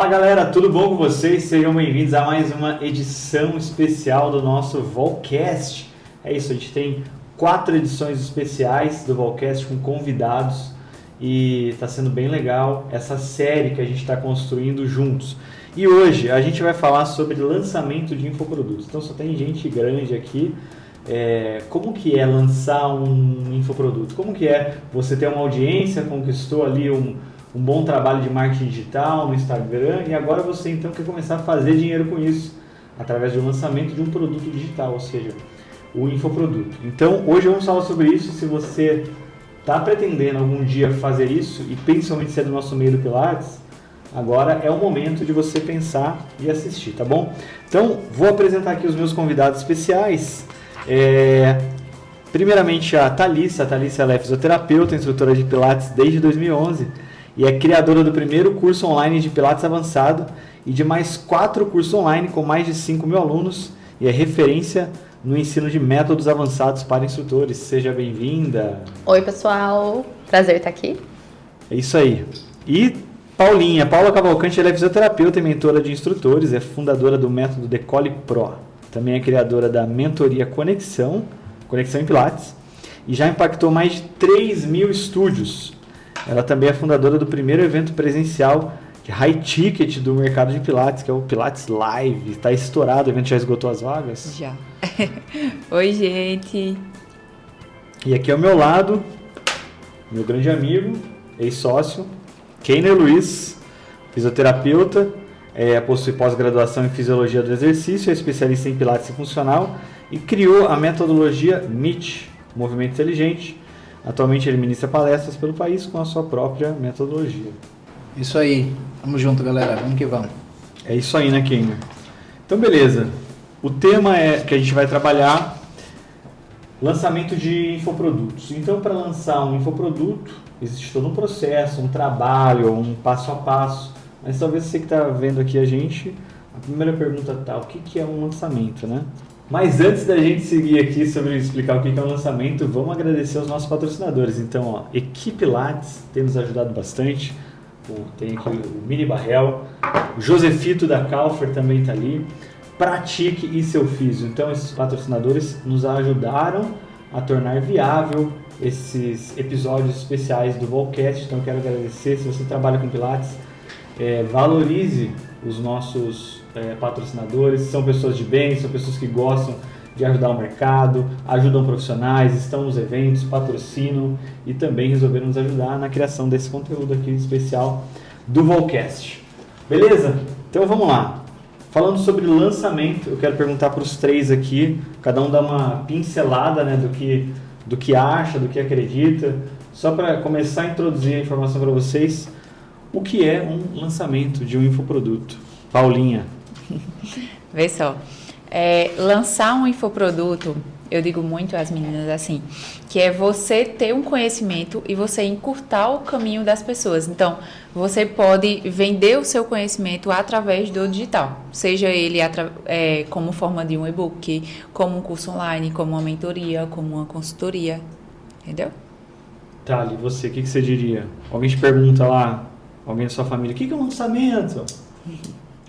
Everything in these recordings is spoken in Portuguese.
Fala galera, tudo bom com vocês? Sejam bem-vindos a mais uma edição especial do nosso Volcast. É isso, a gente tem 4 edições especiais do Volcast com convidados e está sendo bem legal essa série que a gente está construindo juntos. E hoje a gente vai falar sobre lançamento de infoprodutos. Então só tem gente grande aqui. Como que é lançar um infoproduto? Como que é você ter uma audiência, conquistou ali um bom trabalho de marketing digital no Instagram e agora você então quer começar a fazer dinheiro com isso através do lançamento de um produto digital, ou seja, o infoproduto. Então hoje vamos falar sobre isso. Se você está pretendendo algum dia fazer isso e principalmente se é do nosso meio do Pilates, agora é o momento de você pensar e assistir, tá bom? Então vou apresentar aqui os meus convidados especiais. Primeiramente a Thalissa. A Thalissa ela é fisioterapeuta, instrutora de Pilates desde 2011 e é criadora do primeiro curso online de Pilates avançado e de mais 4 cursos online com mais de 5.000 alunos e é referência no ensino de métodos avançados para instrutores. Seja bem-vinda. Oi pessoal, prazer estar aqui. É isso aí. E Paula Cavalcante, ela é fisioterapeuta e mentora de instrutores, é fundadora do método Decole Pro. Também é criadora da mentoria Conexão em Pilates e já impactou mais de 3.000 estúdios. Ela também é fundadora do primeiro evento presencial de high ticket do mercado de Pilates, que é o Pilates Live. Está estourado, o evento já esgotou as vagas? Já. Oi, gente. E aqui ao meu lado, meu grande amigo, ex-sócio, Keiner Luiz, fisioterapeuta, possui pós-graduação em Fisiologia do Exercício, é especialista em Pilates funcional e criou a metodologia MIT, Movimento Inteligente. Atualmente ele ministra palestras pelo país com a sua própria metodologia. Isso aí, vamos junto galera, vamos que vamos. É isso aí, né, Keiner? Então beleza, o tema é que a gente vai trabalhar lançamento de infoprodutos. Então para lançar um infoproduto existe todo um processo, um trabalho, um passo a passo. Mas talvez você que está vendo aqui a gente, a primeira pergunta tá, o que é um lançamento, né? Mas antes da gente seguir aqui sobre explicar o que é um lançamento, vamos agradecer aos nossos patrocinadores. Então, Equipe Lattes tem nos ajudado bastante. Tem aqui o Mini Barrel, o Josefito da Calfer também está ali. Pratique e Seu Físio. Então, esses patrocinadores nos ajudaram a tornar viável esses episódios especiais do Volcast. Então, eu quero agradecer. Se você trabalha com Pilates, valorize os nossos patrocinadores. São pessoas de bem, são pessoas que gostam de ajudar o mercado, ajudam profissionais, estão nos eventos, patrocinam e também resolveram nos ajudar na criação desse conteúdo aqui especial do Volcast. Beleza? Então vamos lá. Falando sobre lançamento, eu quero perguntar para os 3 aqui, cada um dá uma pincelada, né, do que acha, do que acredita, só para começar a introduzir a informação para vocês. O que é um lançamento de um infoproduto? Paulinha. Vê só, lançar um infoproduto, eu digo muito às meninas assim, que é você ter um conhecimento e você encurtar o caminho das pessoas. Então, você pode vender o seu conhecimento através do digital, seja ele como forma de um e-book, como um curso online, como uma mentoria, como uma consultoria, entendeu? Tá, e você, o que você diria? Alguém te pergunta lá, alguém da sua família, o que é um lançamento?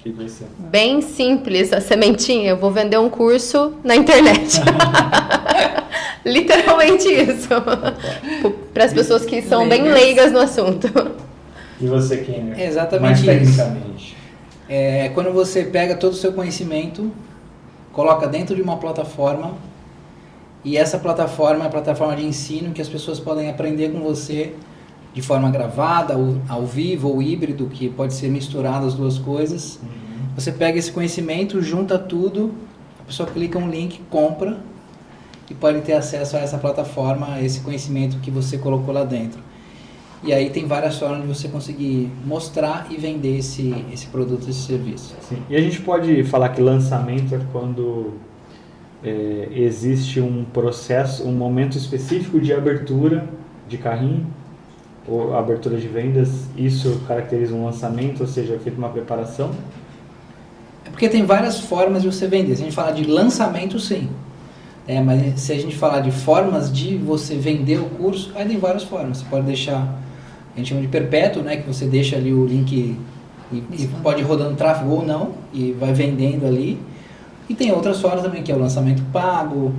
Que vai ser? Bem simples a sementinha, eu vou vender um curso na internet. Literalmente isso. Para as pessoas que são bem leigas no assunto. E você, Keiner? Exatamente mais isso. tecnicamente. Quando você pega todo o seu conhecimento, coloca dentro de uma plataforma, e essa plataforma é a plataforma de ensino que as pessoas podem aprender com você de forma gravada, ao vivo ou híbrido, que pode ser misturado as duas coisas. Você pega esse conhecimento, junta tudo, a pessoa clica um link, compra e pode ter acesso a essa plataforma, a esse conhecimento que você colocou lá dentro. E aí tem várias formas de você conseguir mostrar e vender esse produto, esse serviço. Sim. E a gente pode falar que lançamento é quando existe um processo, um momento específico de abertura de carrinho, ou abertura de vendas, isso caracteriza um lançamento, ou seja, é feita uma preparação? É porque tem várias formas de você vender. Se a gente falar de lançamento, sim. Mas se a gente falar de formas de você vender o curso, aí tem várias formas. Você pode deixar, a gente chama de perpétuo, né, que você deixa ali o link E pode ir rodando tráfego ou não, e vai vendendo ali. E tem outras formas também, que é o lançamento pago,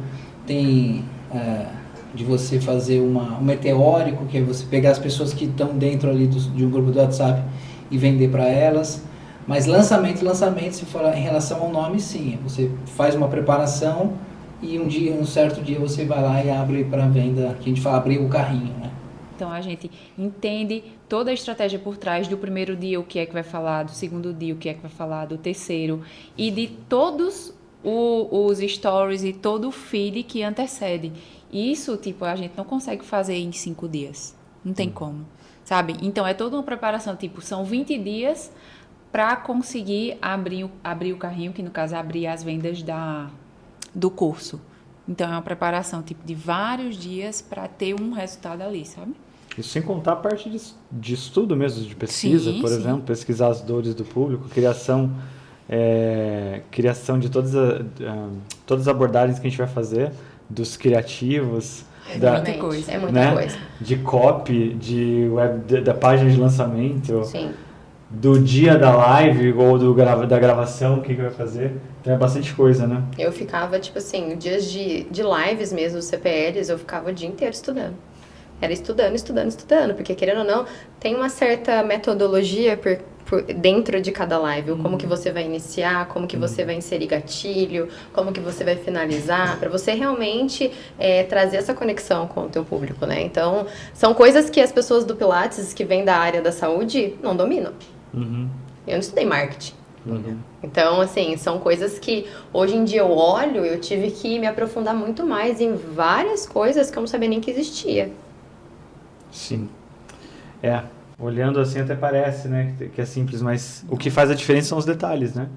tem de você fazer um meteórico, que é você pegar as pessoas que estão dentro ali de um grupo do WhatsApp e vender para elas. Mas lançamento, se for em relação ao nome, sim. Você faz uma preparação e um certo dia você vai lá e abre para venda, que a gente fala abrir o carrinho, né? Então, a gente entende toda a estratégia por trás do primeiro dia, o que é que vai falar, do segundo dia, o que é que vai falar, do terceiro, e de todos os stories e todo o feed que antecede. Isso, tipo, a gente não consegue fazer em 5 dias. Não tem como, sabe? Então, é toda uma preparação, tipo, são 20 dias para conseguir abrir o carrinho, que no caso é abrir as vendas do curso. Então, é uma preparação, tipo, de vários dias para ter um resultado ali, sabe? Isso sem contar a parte de estudo mesmo, de pesquisa, Sim, por sim. exemplo, pesquisar as dores do público, criação de todas as abordagens que a gente vai fazer, dos criativos, Muita coisa. É muita né? coisa. De copy, da página de lançamento, Sim. do dia da live ou da gravação, o que vai fazer. Então é bastante coisa, né? Eu ficava, tipo assim, dias de lives mesmo, CPLs, eu ficava o dia inteiro estudando. Era estudando, porque querendo ou não, tem uma certa metodologia dentro de cada live, como que você vai iniciar, como que você vai inserir gatilho, como que você vai finalizar, para você realmente trazer essa conexão com o teu público, né? Então, são coisas que as pessoas do Pilates, que vêm da área da saúde, não dominam. Uhum. Eu não estudei marketing. Uhum. Então, assim, são coisas que hoje em dia eu olho, eu tive que me aprofundar muito mais em várias coisas que eu não sabia nem que existia. Sim. Olhando assim até parece, né, que é simples, mas o que faz a diferença são os detalhes, né?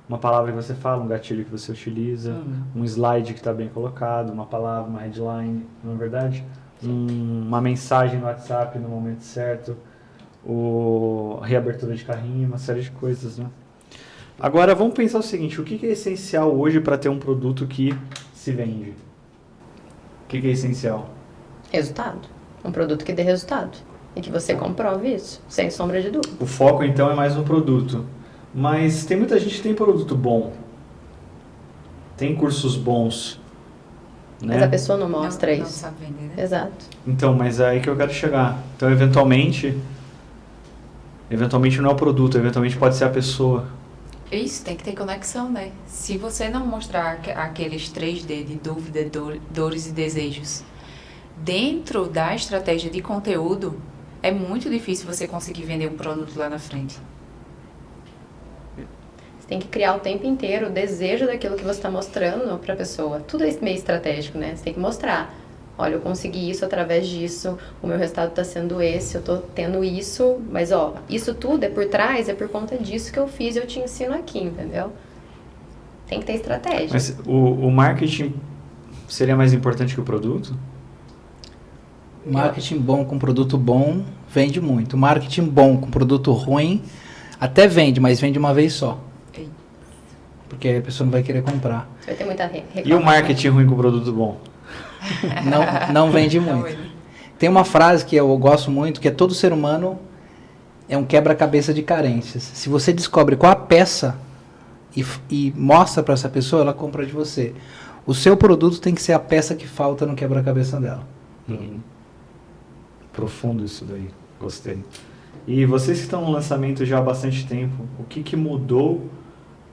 Uma palavra que você fala, um gatilho que você utiliza, um slide que está bem colocado, uma palavra, uma headline, não é verdade? Uma mensagem no WhatsApp no momento certo, reabertura de carrinho, uma série de coisas, né? Agora, vamos pensar o seguinte, o que é essencial hoje para ter um produto que se vende? O que é essencial? Resultado. Um produto que dê resultado. E que você comprove isso, sem sombra de dúvida. O foco, então, é mais no produto. Mas tem muita gente que tem produto bom. Tem cursos bons. Né? Mas a pessoa não mostra não isso. sabe vender, né? Exato. Então, mas é aí que eu quero chegar. Então, eventualmente não é o produto, eventualmente pode ser a pessoa. Isso, tem que ter conexão, né? Se você não mostrar aqueles 3D de dúvida, dores e desejos dentro da estratégia de conteúdo, é muito difícil você conseguir vender um produto lá na frente. Você tem que criar o tempo inteiro o desejo daquilo que você está mostrando para a pessoa. Tudo é meio estratégico, né? Você tem que mostrar. Olha, eu consegui isso através disso, o meu resultado está sendo esse, eu estou tendo isso, mas ó, isso tudo é por trás, é por conta disso que eu fiz e eu te ensino aqui, entendeu? Tem que ter estratégia. Mas o marketing seria mais importante que o produto? Marketing bom com produto bom vende muito. Marketing bom com produto ruim até vende, mas vende uma vez só. Porque aí a pessoa não vai querer comprar. Você vai ter muita reclamação. E o marketing ruim com produto bom? Não vende muito. Tem uma frase que eu gosto muito, que é: todo ser humano é um quebra-cabeça de carências. Se você descobre qual a peça e mostra para essa pessoa, ela compra de você. O seu produto tem que ser a peça que falta no quebra-cabeça dela. Profundo isso daí, gostei. E vocês que estão no lançamento já há bastante tempo, o que mudou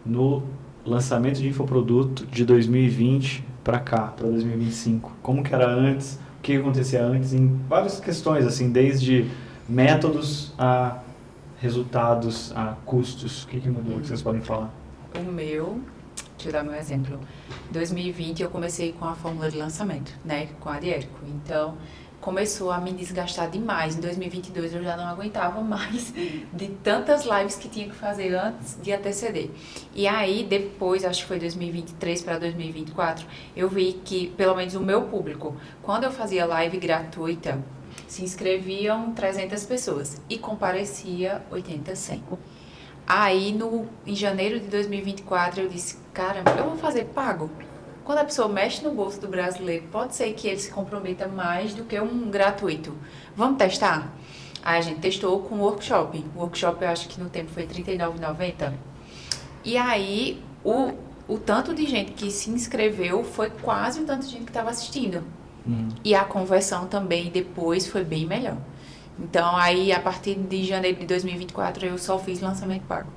no lançamento de infoproduto de 2020 para cá, para 2025? Como que era antes? O que acontecia antes? Em várias questões, assim, desde métodos a resultados, a custos. O que mudou? Que vocês podem falar? Deixa eu dar meu exemplo. Em 2020 eu comecei com a fórmula de lançamento, né, com a Diérico. Então, começou a me desgastar demais. Em 2022 eu já não aguentava mais de tantas lives que tinha que fazer antes de anteceder. E aí, depois, acho que foi 2023 para 2024, eu vi que, pelo menos o meu público, quando eu fazia live gratuita, se inscreviam 300 pessoas e comparecia 80, 100. Aí, em janeiro de 2024, eu disse: caramba, eu vou fazer pago? Quando a pessoa mexe no bolso do brasileiro, pode ser que ele se comprometa mais do que um gratuito. Vamos testar? Aí a gente testou com o workshop. O workshop eu acho que no tempo foi R$ 39,90. E aí o tanto de gente que se inscreveu foi quase o tanto de gente que estava assistindo. E a conversão também depois foi bem melhor. Então aí a partir de janeiro de 2024 eu só fiz lançamento pago.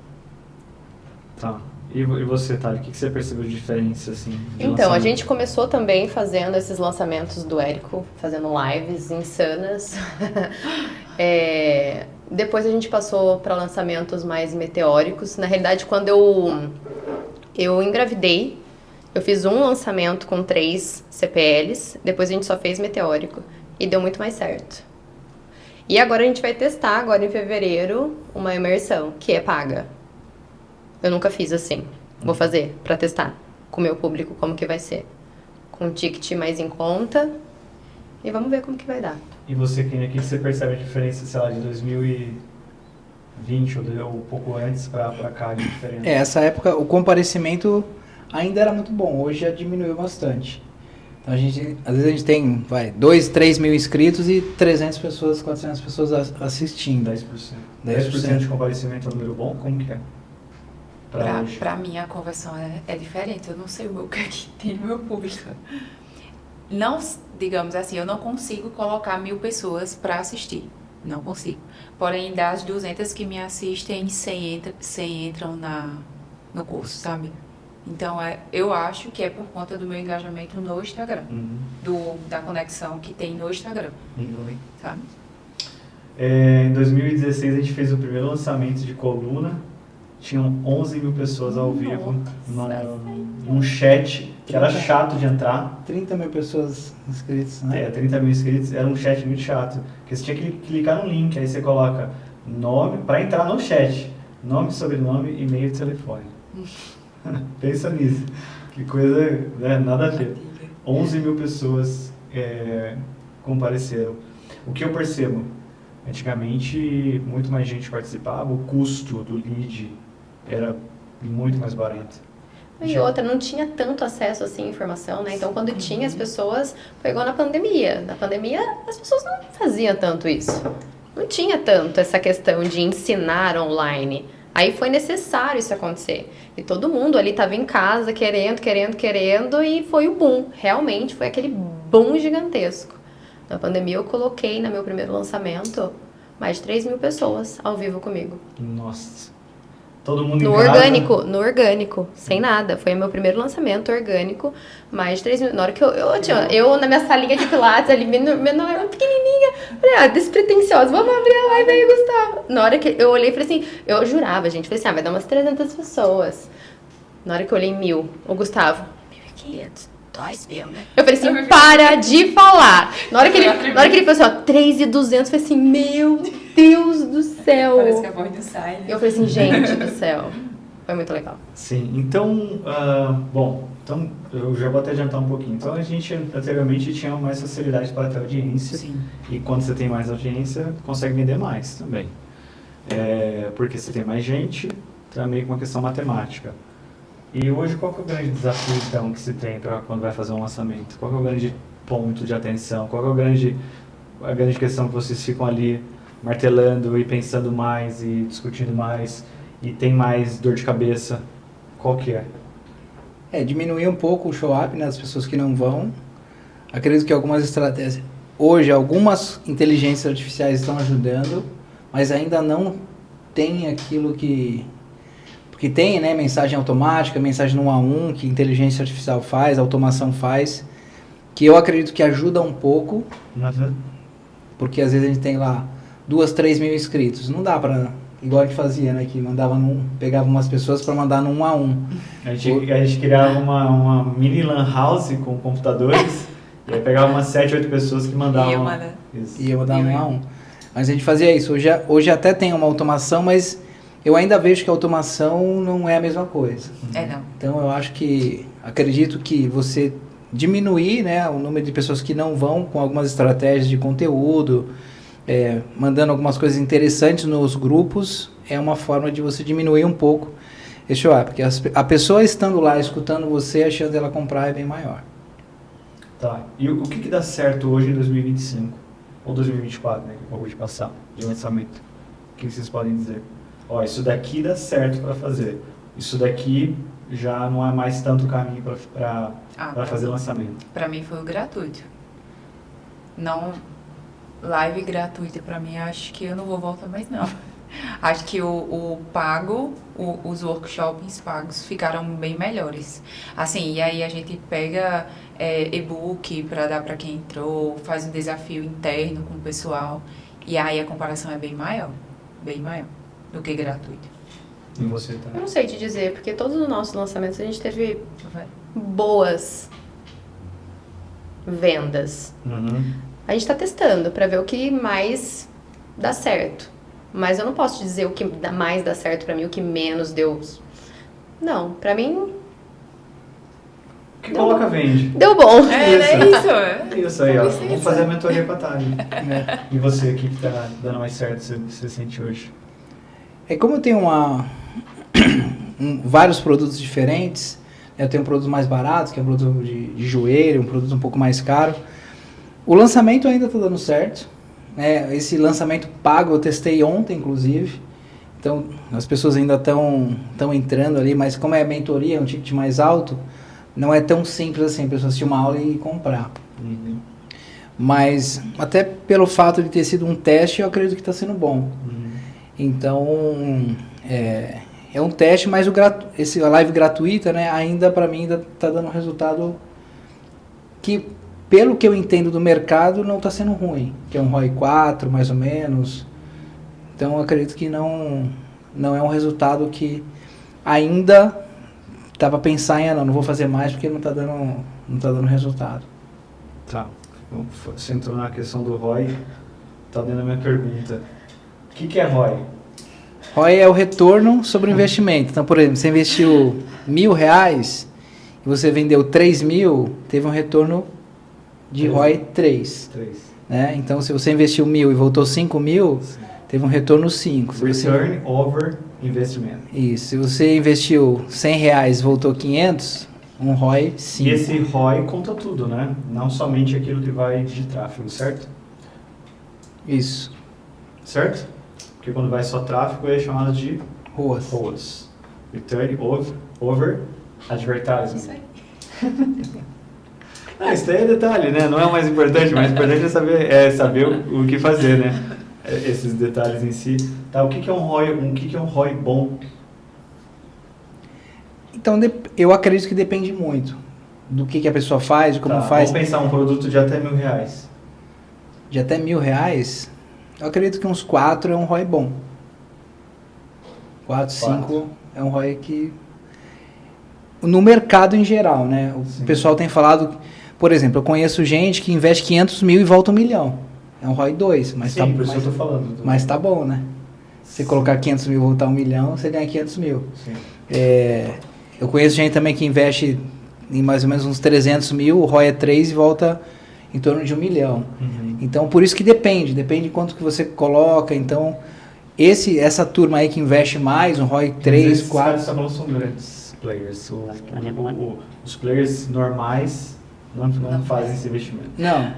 Tá. E você, Thali, o que você percebeu de diferença, assim? De Então, a lançamento? gente começou também fazendo esses lançamentos do Érico, fazendo lives insanas. Depois a gente passou para lançamentos mais meteóricos. Na realidade, quando eu engravidei, eu fiz um lançamento com 3 CPLs, depois a gente só fez meteórico e deu muito mais certo. E agora a gente vai testar, agora em fevereiro, uma imersão, que é paga. Eu nunca fiz assim. Vou fazer pra testar com o meu público como que vai ser. Com um ticket mais em conta. E vamos ver como que vai dar. E você, Kenia, o que você percebe a diferença, sei lá, de 2020 ou um pouco antes pra cá, de diferença? Essa época o comparecimento ainda era muito bom, hoje já diminuiu bastante. Então às vezes a gente tem 2, 3 mil inscritos e 300 pessoas, 400 pessoas assistindo. 10%. 10% de comparecimento é um número bom? Como que é? Pra mim a conversão é diferente. Eu não sei o que é que tem no meu público. Não, digamos assim, eu não consigo colocar 1000 pessoas para assistir. Não consigo. Porém, das 200 que me assistem, 100 entram no curso, sabe? Então, eu acho que é por conta do meu engajamento no Instagram. Da conexão que tem no Instagram. Sabe? Em 2016 a gente fez o primeiro lançamento de coluna. Tinham 11 mil pessoas ao vivo num chat que era chato de entrar. 30 mil pessoas inscritas, né? 30 mil inscritos, era um chat muito chato. Porque você tinha que clicar no link, aí você coloca nome, para entrar no chat, nome, sobrenome, e-mail e telefone. Pensa nisso. Que coisa, né, nada a ver. 11 mil pessoas compareceram. O que eu percebo? Antigamente, muito mais gente participava, o custo do lead era muito mais barato. E outra, não tinha tanto acesso assim à informação, né? Então, quando tinha, as pessoas... Foi igual na pandemia. Na pandemia, as pessoas não faziam tanto isso. Não tinha tanto essa questão de ensinar online. Aí foi necessário isso acontecer. E todo mundo ali estava em casa, querendo, e foi o boom. Realmente, foi aquele boom gigantesco. Na pandemia, eu coloquei, no meu primeiro lançamento, mais de 3 mil pessoas ao vivo comigo. Nossa. Todo mundo No em casa. No orgânico, sem nada. Foi o meu primeiro lançamento orgânico, mais de 3 mil. Na hora que eu na minha salinha de pilates ali, menor, pequenininha, falei, despretensiosa, vamos abrir a live aí, Gustavo. Na hora que eu olhei, falei assim, eu jurava, gente, falei assim, vai dar umas 300 pessoas. Na hora que eu olhei 1000, o Gustavo, 1.500. 2.000, né? Eu falei assim, para de falar. Na hora que ele falou assim, ó, 3.200, eu falei assim, meu Deus do céu. Parece que a voz não sai, né? Eu falei assim, gente do céu. Foi muito legal. Sim, então, então eu já vou até adiantar um pouquinho. Então a gente anteriormente tinha mais facilidade para ter audiência. Sim. E quando você tem mais audiência, consegue vender mais também. Porque você tem mais gente, então é meio que uma questão matemática. E hoje qual que é o grande desafio então que se tem para quando vai fazer um lançamento? Qual que é o grande ponto de atenção? Qual que é a grande questão que vocês ficam ali martelando e pensando mais e discutindo mais e tem mais dor de cabeça? Qual que é? Diminuir um pouco o show-up, né, das pessoas que não vão. Acredito que algumas estratégias... Hoje, algumas inteligências artificiais estão ajudando, mas ainda não tem aquilo que... Porque tem, né, mensagem automática, mensagem no 1 a 1, que inteligência artificial faz, automação faz, que eu acredito que ajuda um pouco, porque às vezes a gente tem lá 2, 3 mil inscritos. Não dá pra... Igual a gente fazia, né? Que pegava umas pessoas para mandar no 1 a 1. A gente criava uma mini lan house com computadores e aí pegava umas 7, 8 pessoas que mandavam. Ia mandar no 1 a 1. Mas a gente fazia isso. Hoje até tem uma automação, mas eu ainda vejo que a automação não é a mesma coisa. Não. Então eu acredito que você diminuir, né, o número de pessoas que não vão com algumas estratégias de conteúdo, mandando algumas coisas interessantes nos grupos, é uma forma de você diminuir um pouco esse show, porque a pessoa estando lá, escutando você, a chance dela comprar é bem maior. Tá. E o que dá certo hoje em 2025? Ou 2024, né? Que acabou de passar. de lançamento? O que vocês podem dizer? Ó, isso daqui dá certo para fazer. Isso daqui já não é mais tanto caminho para fazer lançamento. Para mim foi o gratuito. Não, live gratuita para mim, acho que eu não vou voltar mais não. Acho que o pago, os workshops pagos ficaram bem melhores. Assim, e aí a gente pega e-book para dar para quem entrou, faz um desafio interno com o pessoal, e aí a comparação é bem maior do que gratuito. E você, tá? Eu não sei te dizer, porque todos os nossos lançamentos a gente teve boas vendas. Uhum. A gente tá testando para ver o que mais dá certo. Mas eu não posso te dizer o que mais dá certo pra mim, o que menos deu. Não, pra mim O que coloca vende. deu bom. É Isso aí, ó. Vamos fazer a mentoria com a Thalia. E você, o que tá dando mais certo, você sente hoje? É como eu tenho vários produtos diferentes, eu tenho produtos mais baratos, que é um produto de joelho, um produto um pouco mais caro. O lançamento ainda está dando certo. Esse lançamento pago eu testei ontem, inclusive. Então, as pessoas ainda estão entrando ali, mas como é mentoria, é um ticket mais alto, não é tão simples assim, a pessoa assistir uma aula e comprar. Uhum. Mas, até pelo fato de ter sido um teste, eu acredito que está sendo bom. Uhum. Então, é um teste, mas a live gratuita, né, ainda para mim ainda está dando um resultado que, pelo que eu entendo do mercado, não está sendo ruim, que é um ROI 4, mais ou menos. Então, eu acredito que não é um resultado que ainda estava pensando em, não vou fazer mais porque não está dando resultado. Tá. Você entrou na questão do ROI, tá dentro da minha pergunta. O que é ROI? ROI é o retorno sobre o investimento. Então, por exemplo, você investiu R$1.000 e você vendeu 3.000, teve um retorno de ROI 3. Né? Então, se você investiu 1.000 e voltou 5.000, teve um retorno 5. Return over investment. Isso. Se você investiu R$100 e voltou 500, um ROI 5. E esse ROI conta tudo, né? Não somente aquilo que vai de tráfego, certo? Isso. Certo? Porque quando vai só tráfego é chamado de ROAS. ROAS. Return over advertising. Isso daí é detalhe, né? Não é o mais importante, o mais importante é saber o que fazer, né? Esses detalhes em si. Tá, o que é um ROI? O que é um ROI bom? Então, eu acredito que depende muito do que a pessoa faz, de como faz. Vamos pensar um produto de até R$1.000. De até R$1.000, eu acredito que uns 4 é um ROI bom. 4, 5 é um ROI que... No mercado em geral, né? O pessoal tem falado... Por exemplo, eu conheço gente que investe 500 mil e volta 1 milhão. É um ROI 2, mas sim, por isso eu tô falando. Mas tá bom, né? Se colocar 500 mil e voltar 1 milhão, você ganha 500 mil. Sim. Eu conheço gente também que investe em mais ou menos uns 300 mil, o ROI é 3 e volta em torno de 1 milhão. Uhum. Então, por isso que depende de quanto que você coloca. Então, essa turma aí que investe mais, um ROI 3, 4... Esses caras são grandes players. Os players normais não fazem esse investimento.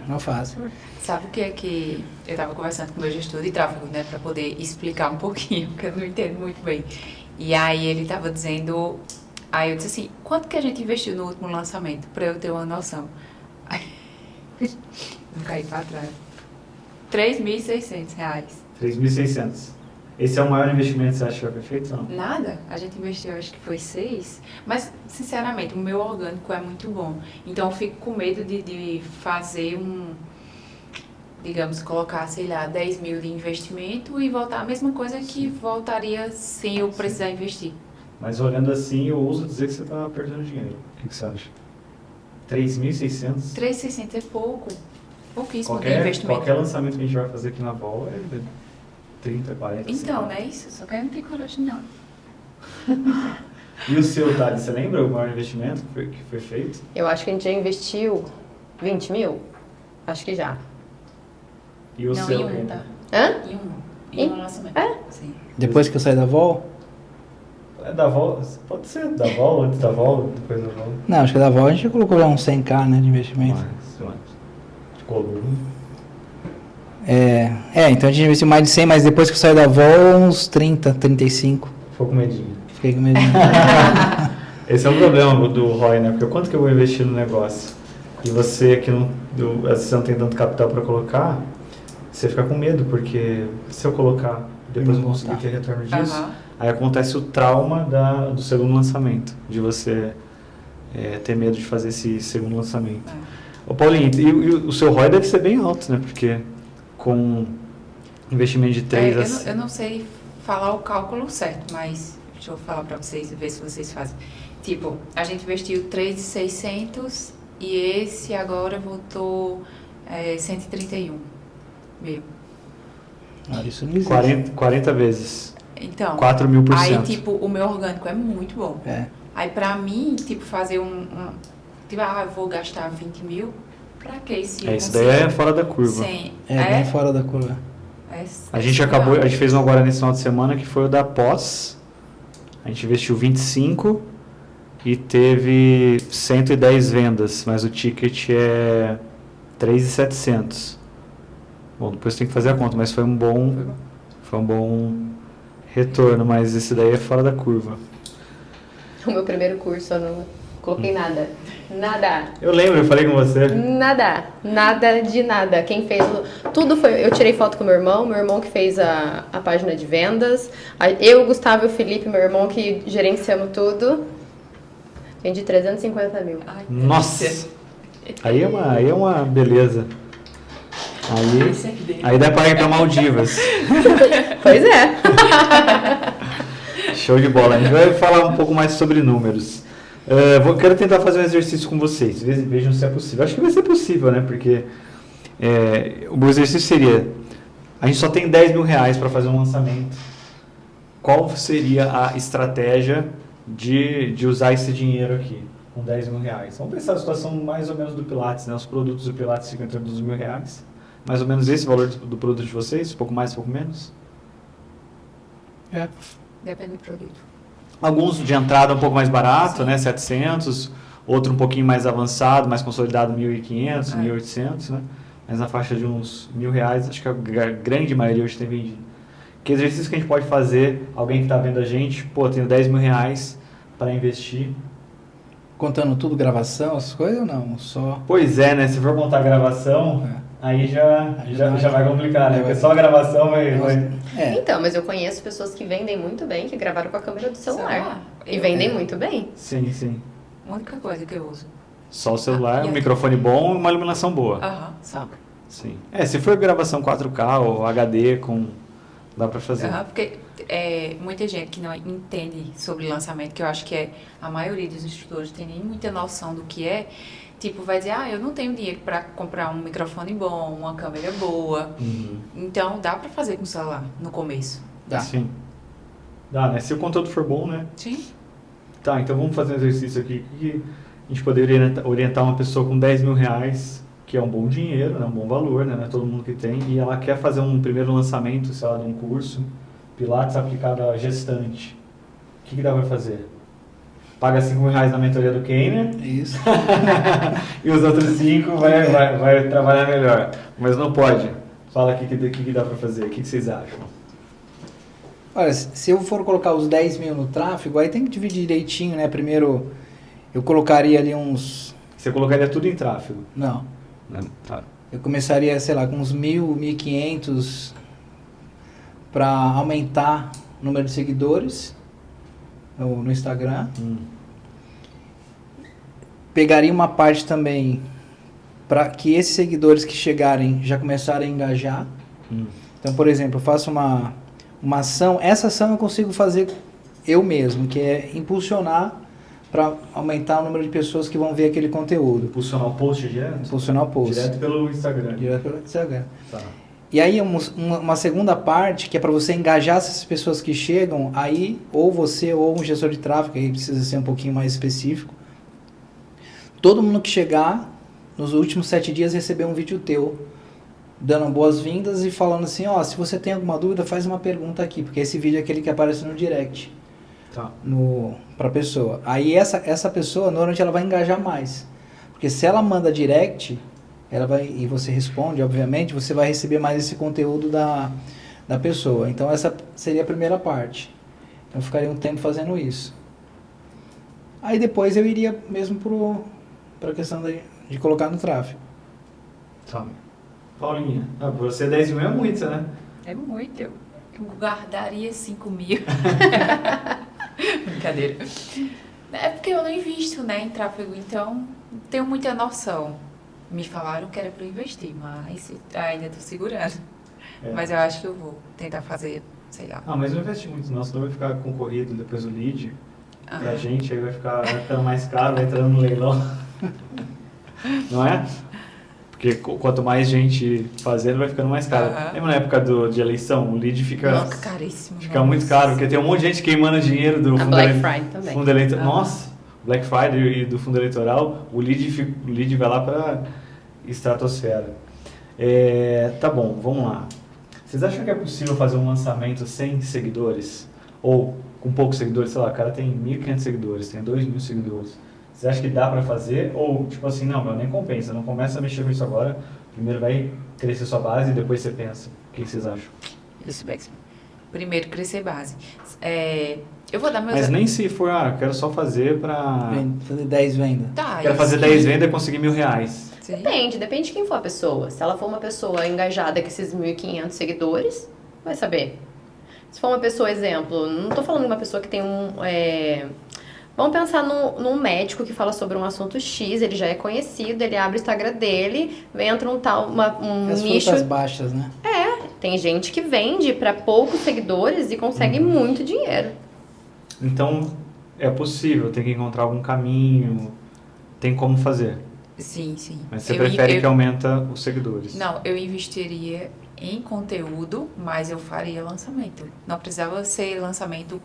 Não fazem. Sabe o que é que eu estava conversando com o meu gestor de tráfego, né, para poder explicar um pouquinho, porque eu não entendo muito bem. E aí ele estava dizendo, aí eu disse assim, quanto que a gente investiu no último lançamento, para eu ter uma noção? Aí, não caí para trás. R$3.600. 3.600. Esse é o maior investimento que você acha que vai ser feito? Não? Nada, a gente investiu, acho que foi 6, mas sinceramente o meu orgânico é muito bom, então eu fico com medo de fazer digamos, colocar, sei lá, 10 mil de investimento e voltar a mesma coisa que voltaria sem eu precisar investir. Mas olhando assim, eu ouso dizer que você está perdendo dinheiro. O que você acha? 3.600? 3.600 é pouquíssimo de investimento. Qualquer lançamento que a gente vai fazer aqui na Vol é 30, 40. Então, não é isso? Só que eu não tenho coragem, não. E o seu, Thali, você lembra o maior investimento que foi feito? Eu acho que a gente já investiu 20 mil. Acho que já. E o não, seu? em um, tá? Hã? Em um lançamento. Sim. Depois que eu saí da Vol? É da Vol? Pode ser da Vol, antes da Vol, depois da Vol. Não, acho que da Vol a gente colocou já uns 100k, né, de investimento. Mais. De coluna. Então a gente investiu mais de 100, mas depois que eu saí da Vol, uns 30, 35. Ficou com medinho. Fiquei com medo. Esse é o problema do ROI, né? Porque quanto que eu vou investir no negócio? E você que às vezes você não tem tanto capital para colocar, você fica com medo, porque se eu colocar, depois eu não conseguir ter retorno disso, aí acontece o trauma do segundo lançamento, de você ter medo de fazer esse segundo lançamento. Ô Paulinho, e o seu ROI deve ser bem alto, né? Porque com investimento de 3 eu não sei falar o cálculo certo, mas deixa eu falar para vocês e ver se vocês fazem. Tipo, a gente investiu 3.600 e esse agora voltou 131 mil. Isso não existe. 40 vezes. Então, 4.000%. aí tipo, o meu orgânico é muito bom. Aí pra mim, tipo, fazer tipo, eu vou gastar 20 mil, pra que se eu isso daí é fora da curva. Bem fora da curva. A gente fez um agora nesse final de semana que foi o da pós. A gente investiu 25 e teve 110 vendas, mas o ticket é 3.700. Bom, depois tem que fazer a conta, mas foi um bom retorno, mas esse daí é fora da curva. O meu primeiro curso eu não coloquei nada. Nada. Eu lembro, eu falei com você. Nada. Nada de nada. Quem fez tudo foi... Eu tirei foto com meu irmão que fez a página de vendas. Eu, o Gustavo e o Felipe, meu irmão, que gerenciamos tudo. Vendi 350 mil. Ai, nossa! Aí é uma beleza. Aí dá pra ir pra Maldivas. Pois é. Show de bola. A gente vai falar um pouco mais sobre números. Quero tentar fazer um exercício com vocês. Vejam se é possível. Acho que vai ser possível, né? Porque o exercício seria... A gente só tem 10 mil reais para fazer um lançamento. Qual seria a estratégia de usar esse dinheiro aqui? Com 10 mil reais. Vamos pensar a situação mais ou menos do Pilates, né? Os produtos do Pilates ficam em torno dos R$1.000. Mais ou menos esse valor do produto de vocês? Um pouco mais, um pouco menos? Depende do produto. Alguns de entrada um pouco mais barato, né? 700. Outro um pouquinho mais avançado, mais consolidado, 1.500, 1.800, né? Mas na faixa de uns R$1.000, acho que a grande maioria hoje tem vendido. Que exercício que a gente pode fazer? Alguém que está vendo a gente, tenho 10 mil reais para investir. Contando tudo, gravação, essas coisas ou não? Só... Pois é, né? Se for contar a gravação, aí já vai complicar, né? Porque só a gravação vai... Então, mas eu conheço pessoas que vendem muito bem, que gravaram com a câmera do celular. E vendem muito bem. Sim, sim. A única coisa que eu uso. Só o celular, um microfone bom e uma iluminação boa. Só. Sim. Se for gravação 4K ou HD, dá pra fazer. Porque muita gente que não entende sobre lançamento, que eu acho que a maioria dos instrutores tem nem muita noção do que é, tipo, vai dizer, eu não tenho dinheiro para comprar um microfone bom, uma câmera boa. Então, dá para fazer com o celular no começo. Dá. Sim. Dá, né? Se o conteúdo for bom, né? Sim. Tá, então vamos fazer um exercício aqui que a gente poderia orientar uma pessoa com 10 mil reais, que é um bom dinheiro, né? Um bom valor, né? Não é todo mundo que tem, e ela quer fazer um primeiro lançamento, sei lá, de um curso, Pilates aplicado a gestante. O que dá para fazer? Paga 5 mil reais na mentoria do Keiner. Isso. E os outros 5 vai trabalhar melhor. Mas não pode. Fala aqui o que dá para fazer. O que vocês acham? Olha, se eu for colocar os 10 mil no tráfego, aí tem que dividir direitinho, né? Primeiro, eu colocaria ali uns... Você colocaria tudo em tráfego? Não. Tá. Eu começaria, sei lá, com uns 1.000, 1.500 para aumentar o número de seguidores no Instagram. Pegaria uma parte também para que esses seguidores que chegarem já começarem a engajar. Então, por exemplo, eu faço uma ação. Essa ação eu consigo fazer eu mesmo, que é impulsionar para aumentar o número de pessoas que vão ver aquele conteúdo. Impulsionar o post direto? Impulsionar o post. Direto pelo Instagram. Direto pelo Instagram. Tá. E aí uma segunda parte, que é para você engajar essas pessoas que chegam, aí ou você ou um gestor de tráfego, aí precisa ser um pouquinho mais específico. Todo mundo que chegar, nos últimos 7 dias, receber um vídeo teu, dando boas-vindas e falando assim, se você tem alguma dúvida, faz uma pergunta aqui, porque esse vídeo é aquele que aparece no direct. Tá. Para a pessoa. Aí essa pessoa, normalmente, ela vai engajar mais. Porque se ela manda direct, e você responde, obviamente, você vai receber mais esse conteúdo da pessoa. Então essa seria a primeira parte. Então eu ficaria um tempo fazendo isso. Aí depois eu iria mesmo para a questão de colocar no tráfego. Tá. Paulinha, pra você 10 mil é muito, né? É muito. Eu guardaria 5 mil. Brincadeira. É porque eu não invisto, né, em tráfego, então tenho muita noção. Me falaram que era para eu investir, mas ainda estou segurando. Mas eu acho que eu vou tentar fazer, sei lá. Mas não investe muito não, senão vai ficar concorrido depois o lead. Pra gente, aí vai ficando mais caro, vai entrando no leilão. Não é? Porque quanto mais gente fazendo, vai ficando mais caro. Lembra na época de eleição? O lead fica... Nossa, caríssimo. Fica muito caro, porque tem um monte de gente queimando dinheiro do Black Friday também. fundo eleitoral. Nossa, Black Friday e do fundo eleitoral, o lead vai lá para estratosfera. Tá bom, vamos lá. Vocês acham que é possível fazer um lançamento sem seguidores? Ou com poucos seguidores? Sei lá, o cara tem 1.500 seguidores, tem 2.000 seguidores. Você acha que dá para fazer? Ou, tipo assim, não, nem compensa, não começa a mexer com isso agora. Primeiro vai crescer sua base e depois você pensa. O que vocês acham? Isso, Bex. Primeiro, crescer base. Eu vou dar meus... Mas nem se for, quero só fazer para... Fazer 10 vendas. Tá, Quero fazer 10 vendas e conseguir R$1.000. Sim. Depende de quem for a pessoa. Se ela for uma pessoa engajada com esses 1.500 seguidores, vai saber. Se for uma pessoa, exemplo, não tô falando de uma pessoa que tem vamos pensar num médico que fala sobre um assunto X, ele já é conhecido, ele abre o Instagram dele, entra um As nicho... frutas baixas, né? Tem gente que vende para poucos seguidores e consegue muito dinheiro. Então, é possível, tem que encontrar algum caminho, tem como fazer. Sim. Mas você prefere que aumenta os seguidores? Não, eu investiria em conteúdo, mas eu faria lançamento. Não precisava ser lançamento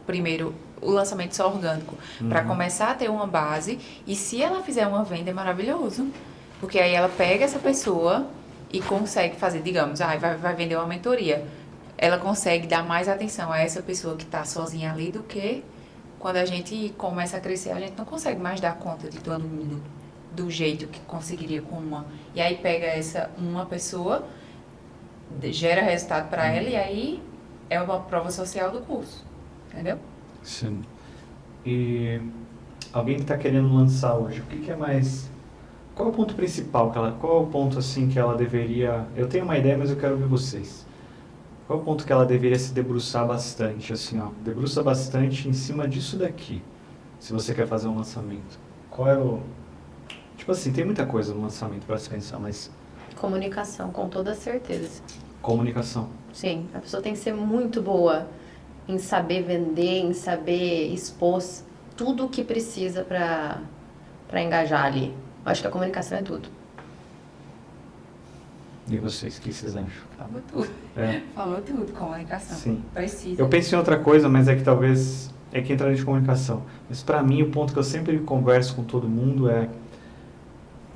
primeiro, o lançamento só orgânico. Para começar a ter uma base, e se ela fizer uma venda, é maravilhoso. Porque aí ela pega essa pessoa e consegue fazer, digamos, vai vender uma mentoria. Ela consegue dar mais atenção a essa pessoa que está sozinha ali do que quando a gente começa a crescer, a gente não consegue mais dar conta de todo mundo do jeito que conseguiria com uma. E aí pega uma pessoa, gera resultado para ela e aí é uma prova social do curso. Entendeu? Sim. E alguém que está querendo lançar hoje, o que é mais... Qual é o ponto principal? Qual é o ponto assim que ela deveria... Eu tenho uma ideia, mas eu quero ouvir vocês. Qual é o ponto que ela deveria se debruçar bastante? Assim, debruça bastante em cima disso daqui, se você quer fazer um lançamento. Qual é o... Tipo assim, tem muita coisa no lançamento para se pensar, mas... Comunicação, com toda certeza. Comunicação. Sim, a pessoa tem que ser muito boa em saber vender, em saber expor tudo o que precisa para engajar ali. Eu acho que a comunicação é tudo. E vocês, o que vocês acham? Falou tudo. Falou tudo, comunicação. Sim. Precisa. Eu penso em outra coisa, mas é que talvez é que entra de comunicação. Mas para mim, o ponto que eu sempre converso com todo mundo é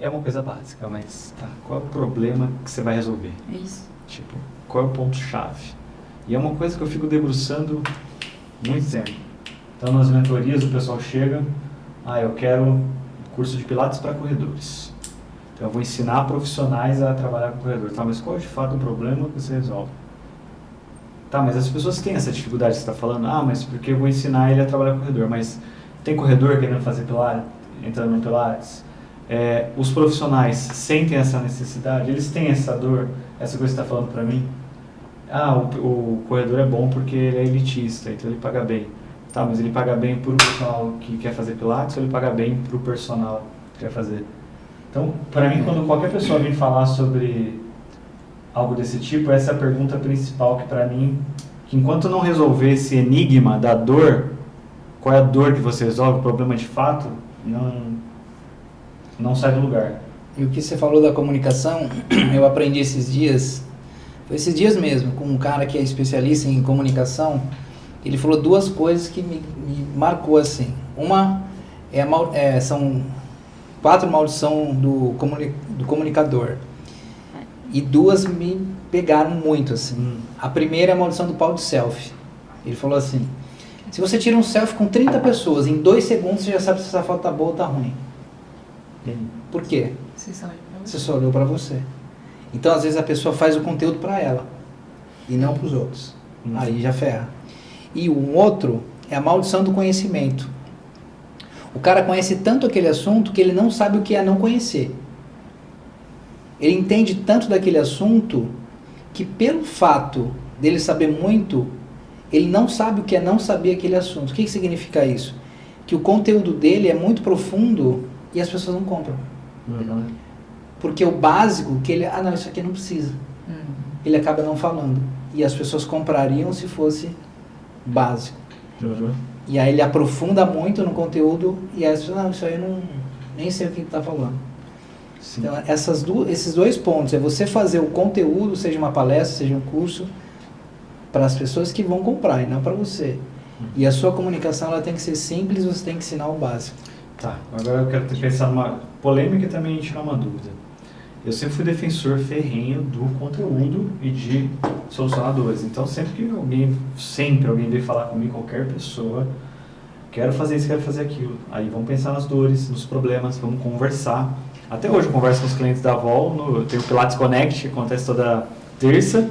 uma coisa básica, mas qual é o problema que você vai resolver? Isso. Tipo, qual é o ponto-chave? E é uma coisa que eu fico debruçando muito tempo. Então, nas mentorias, o pessoal chega, eu quero curso de Pilates para corredores. Então, eu vou ensinar profissionais a trabalhar com corredores. Tá, mas qual é de fato o problema que você resolve? Tá, mas as pessoas têm essa dificuldade que você está falando. Mas porque eu vou ensinar ele a trabalhar com corredor. Mas tem corredor querendo fazer Pilates, entrando no Pilates? Os profissionais sentem essa necessidade? Eles têm essa dor? Essa coisa que você está falando para mim? O corredor é bom porque ele é elitista, então ele paga bem. Tá, mas ele paga bem para o personal que quer fazer Pilates ou ele paga bem para o personal que quer fazer? Então, para mim, quando qualquer pessoa vem falar sobre algo desse tipo, essa é a pergunta principal que para mim, que enquanto não resolver esse enigma da dor, qual é a dor que você resolve, o problema de fato, não sai do lugar. E o que você falou da comunicação, eu aprendi esses dias mesmo, com um cara que é especialista em comunicação. Ele falou duas coisas que me marcou assim. Uma são 4 maldições do comunicador. E 2 me pegaram muito assim. A primeira é a maldição do pau de selfie. Ele falou assim: se você tira um selfie com 30 pessoas, em 2 segundos você já sabe se essa foto tá boa ou tá ruim. Por quê? Você só olhou para você. Então, às vezes, a pessoa faz o conteúdo para ela e não para os outros. Aí já ferra. E o outro é a maldição do conhecimento. O cara conhece tanto aquele assunto que ele não sabe o que é não conhecer. Ele entende tanto daquele assunto que, pelo fato dele saber muito, ele não sabe o que é não saber aquele assunto. O que significa isso? Que o conteúdo dele é muito profundo e as pessoas não compram. Porque o básico, que ele... Ah, não, isso aqui não precisa. Ele acaba não falando. E as pessoas comprariam se fosse básico. E aí ele aprofunda muito no conteúdo e aí as pessoas, não, isso aí eu não, nem sei o que está falando. Sim. Então, esses dois pontos, é você fazer o conteúdo, seja uma palestra, seja um curso, para as pessoas que vão comprar e não para você. E a sua comunicação ela tem que ser simples, você tem que ensinar o básico. Tá, agora eu quero pensar numa polêmica e também tirar uma dúvida. Eu sempre fui defensor ferrenho do conteúdo e de solucionar dores. Então sempre que alguém vem falar comigo, qualquer pessoa, quero fazer isso, quero fazer aquilo. Aí vamos pensar nas dores, nos problemas, vamos conversar. Até hoje eu converso com os clientes da Vol, tem o Pilates Connect, que acontece toda terça,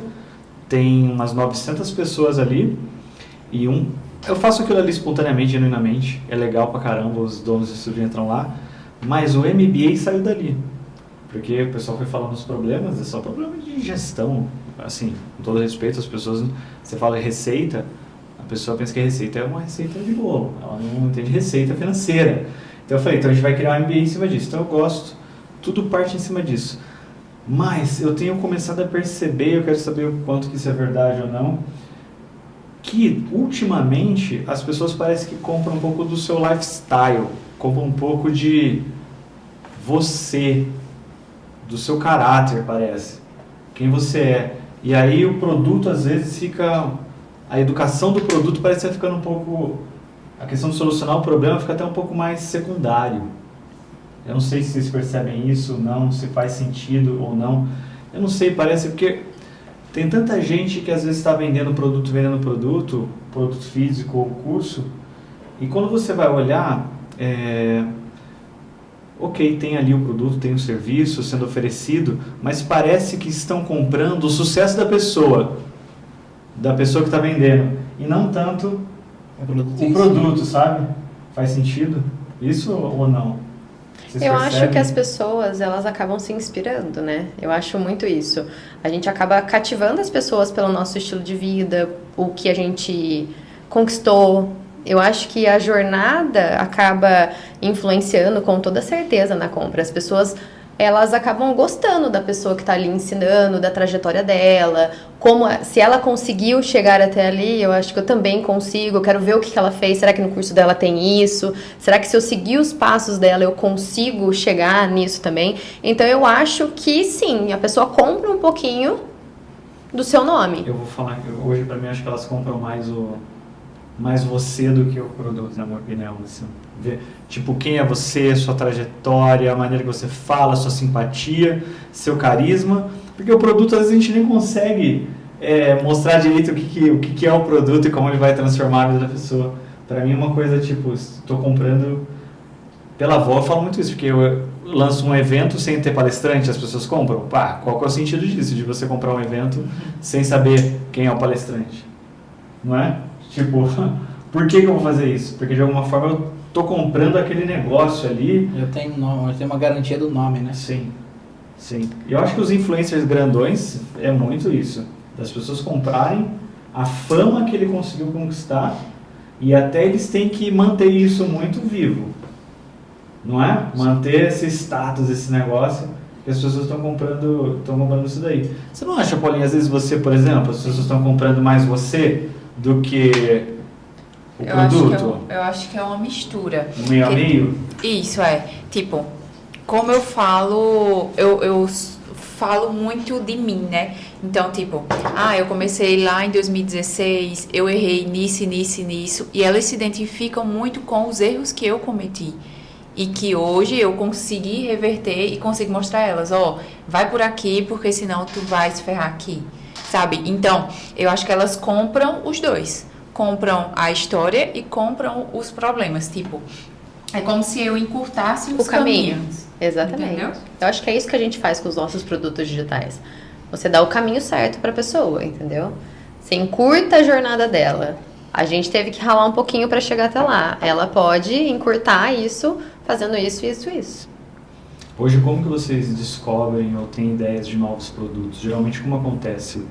tem umas 900 pessoas ali, e eu faço aquilo ali espontaneamente, genuinamente, é legal pra caramba, os donos do estúdio entram lá, mas o MBA saiu dali, porque o pessoal foi falando os problemas, é só problema de gestão, assim, com todo respeito, as pessoas, você fala receita, a pessoa pensa que a receita é uma receita de bolo, ela não entende receita financeira. Então eu falei, então a gente vai criar um MBA em cima disso, então eu gosto, tudo parte em cima disso. Mas eu tenho começado a perceber, eu quero saber o quanto que isso é verdade ou não, que ultimamente as pessoas parecem que compram um pouco do seu lifestyle, compram um pouco de você, do seu caráter, parece, quem você é. E aí o produto às vezes fica, a educação do produto parece que vai ficando um pouco, a questão de solucionar o problema fica até um pouco mais secundário. Eu não sei se vocês percebem isso ou não, se faz sentido ou não. Eu não sei, parece porque tem tanta gente que às vezes está vendendo produto físico ou curso, e quando você vai olhar, ok, tem ali o produto, tem o serviço sendo oferecido, mas parece que estão comprando o sucesso da pessoa que está vendendo, e não tanto o produto, sabe? Faz sentido isso ou não? Eu acho que as pessoas, elas acabam se inspirando, né? Eu acho muito isso. A gente acaba cativando as pessoas pelo nosso estilo de vida, o que a gente conquistou. Eu acho que a jornada acaba influenciando com toda certeza na compra. As pessoas, elas acabam gostando da pessoa que está ali ensinando, da trajetória dela, se ela conseguiu chegar até ali, eu acho que eu também consigo, eu quero ver o que ela fez, será que no curso dela tem isso? Será que se eu seguir os passos dela eu consigo chegar nisso também? Então eu acho que sim, a pessoa compra um pouquinho do seu nome. Eu vou falar que hoje para mim acho que elas compram mais você do que o produto, na minha opinião. Assim. Tipo, quem é você, sua trajetória, a maneira que você fala, sua simpatia, seu carisma. Porque o produto, às vezes, a gente nem consegue mostrar direito o que é o produto e como ele vai transformar a vida da pessoa. Para mim é uma coisa, tipo, estou comprando pela avó, eu falo muito isso, porque eu lanço um evento sem ter palestrante, as pessoas compram. Pá, qual que é o sentido disso, de você comprar um evento sem saber quem é o palestrante? Não é? Tipo, por que eu vou fazer isso? Porque de alguma forma eu tô comprando aquele negócio ali. Eu tenho uma garantia do nome, né? Sim, sim. E eu acho que os influencers grandões é muito isso. Das pessoas comprarem a fama que ele conseguiu conquistar e até eles têm que manter isso muito vivo. Não é? Manter esse status, esse negócio, que as pessoas estão comprando isso daí. Você não acha, Paulinho, às vezes você, por exemplo, as pessoas estão comprando mais você do que o produto? Eu acho que é uma mistura. Meio a meio? Isso, tipo, como eu falo, eu falo muito de mim, né? Então, tipo, eu comecei lá em 2016, eu errei nisso, e elas se identificam muito com os erros que eu cometi. E que hoje eu consegui reverter e consigo mostrar a elas, vai por aqui, porque senão tu vai se ferrar aqui. Sabe? Então, eu acho que elas compram os dois. Compram a história e compram os problemas. Tipo, É como se eu encurtasse O os caminho. caminhos. Exatamente. Entendeu? Eu acho que é isso que a gente faz com os nossos produtos digitais. Você dá o caminho certo para a pessoa, entendeu? Você encurta a jornada dela. A gente teve que ralar um pouquinho para chegar até lá. Ela pode encurtar isso fazendo isso, isso, isso. Hoje, como que vocês descobrem ou têm ideias de novos produtos? Geralmente, como acontece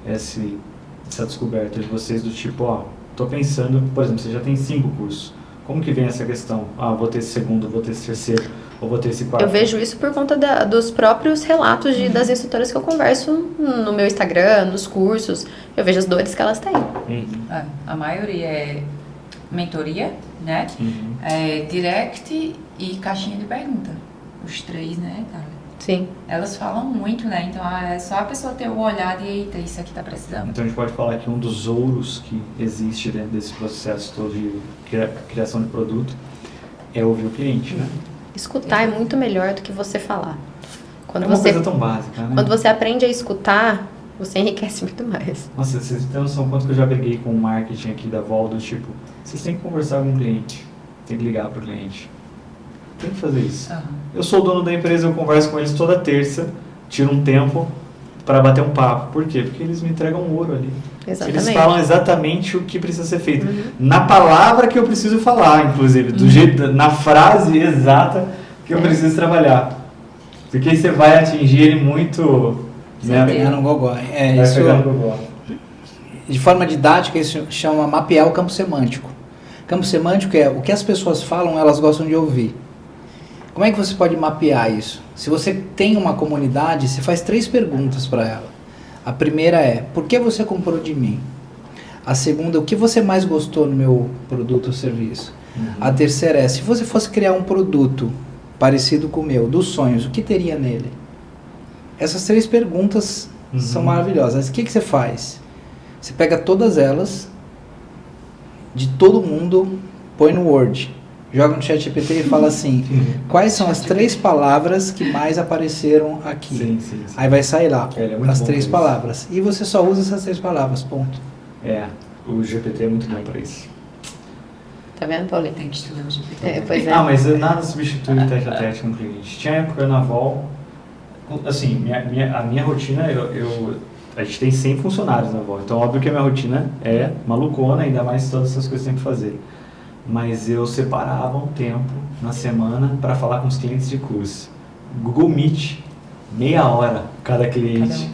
essa descoberta de vocês do tipo, ó, tô pensando, por exemplo, você já tem 5 cursos. Como que vem essa questão? Ah, vou ter esse segundo, vou ter esse terceiro, ou vou ter esse quarto? Eu vejo isso por conta dos próprios relatos das instrutoras que eu converso no meu Instagram, nos cursos. Eu vejo as dores que elas têm. A maioria é mentoria, né? Uhum. Direct e caixinha de pergunta. Os 3, né, cara? Sim. Elas falam muito, né? Então é só a pessoa ter o olhar de, eita, isso aqui tá precisando. Então a gente pode falar que um dos ouros que existe dentro desse processo todo de criação de produto é ouvir o cliente, né? Escutar é muito melhor do que você falar. Quando É uma você, coisa tão básica, né? quando você aprende a escutar, você enriquece muito mais. Nossa, vocês têm noção quanto que eu já briguei com o marketing aqui da Vol, do tipo, vocês têm que conversar com o cliente, tem que ligar para o cliente. Tem que fazer isso. Eu sou o dono da empresa, eu converso com eles toda terça, tiro um tempo para bater um papo. Por quê? Porque eles me entregam ouro ali. Exatamente. Eles falam exatamente o que precisa ser feito. Na palavra que eu preciso falar, inclusive, do jeito, na frase exata que eu preciso trabalhar. Porque aí você vai atingir ele muito... Vai pegar no gogó. Vai Isso, pegar no gogó. de forma didática, isso chama mapear o campo semântico. Campo semântico é o que as pessoas falam, elas gostam de ouvir. Como é que você pode mapear isso? Se você tem uma comunidade, você faz 3 perguntas para ela. A primeira é, por que você comprou de mim? A segunda, o que você mais gostou no meu produto ou serviço? A terceira é, se você fosse criar um produto parecido com o meu, dos sonhos, o que teria nele? Essas 3 perguntas são maravilhosas. O que você faz? Você pega todas elas, de todo mundo, põe no Word. Joga no ChatGPT e fala assim, quais são as 3 palavras que mais apareceram aqui? Sim. Aí vai sair lá, Ele é muito as bom 3 pra isso. palavras. E você só usa essas 3 palavras, ponto. O GPT é muito bom para isso. Tá vendo, Paulinho? Tem que estudar o GPT. Pois é. Ah, mas nada substitui o tete a tete com o cliente. Tinha época na Vol, assim, a minha rotina, a gente tem 100 funcionários na Vol, então óbvio que a minha rotina é malucona, ainda mais todas essas coisas que tem que fazer. Mas eu separava um tempo na semana para falar com os clientes de curso. Google Meet, meia hora cada cliente.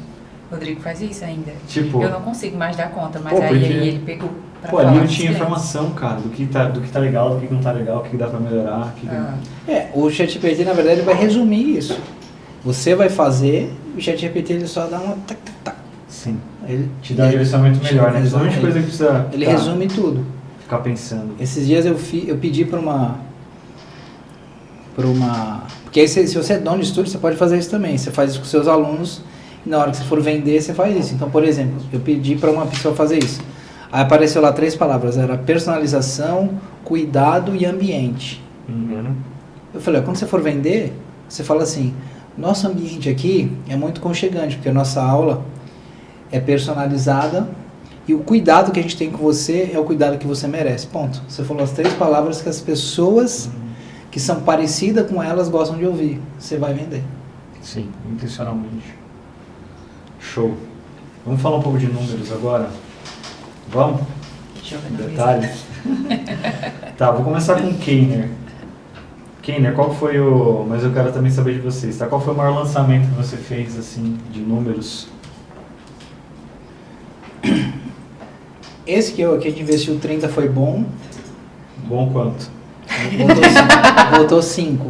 Rodrigo faz isso ainda. Tipo, Eu não consigo mais dar conta, mas Pô, aí porque- ele pegou pra pô, falar ali eu com os tinha clientes. informação, cara, do que tá legal, do que não tá legal, o que dá para melhorar. O ChatGPT, na verdade, ele vai resumir isso. Você vai fazer, o ChatGPT ele só dá uma tac, tac, tac. Sim. Ele Te dá um direcionamento melhor, né? Principalmente Exatamente. coisa que precisa Ele resume tudo. ficar pensando. Esses dias eu pedi para uma... Porque aí se você é dono de estúdio, você pode fazer isso também. Você faz isso com seus alunos e na hora que você for vender, você faz isso. Então, por exemplo, eu pedi para uma pessoa fazer isso. Aí apareceu lá 3 palavras. Era personalização, cuidado e ambiente. Eu falei, ó, quando você for vender, você fala assim, nosso ambiente aqui é muito aconchegante, porque a nossa aula é personalizada e o cuidado que a gente tem com você é o cuidado que você merece. Ponto. Você falou as 3 palavras que as pessoas que são parecidas com elas gostam de ouvir. Você vai vender. Sim, intencionalmente. Show. Vamos falar um pouco de números agora? Vamos? Deixa eu ver na Detalhes? Tá, vou começar com o Keiner. Keiner, qual foi o... Mas eu quero também saber de vocês, tá? Qual foi o maior lançamento que você fez, assim, de números? Esse que a gente investiu 30 foi bom. Bom quanto? Voltou 5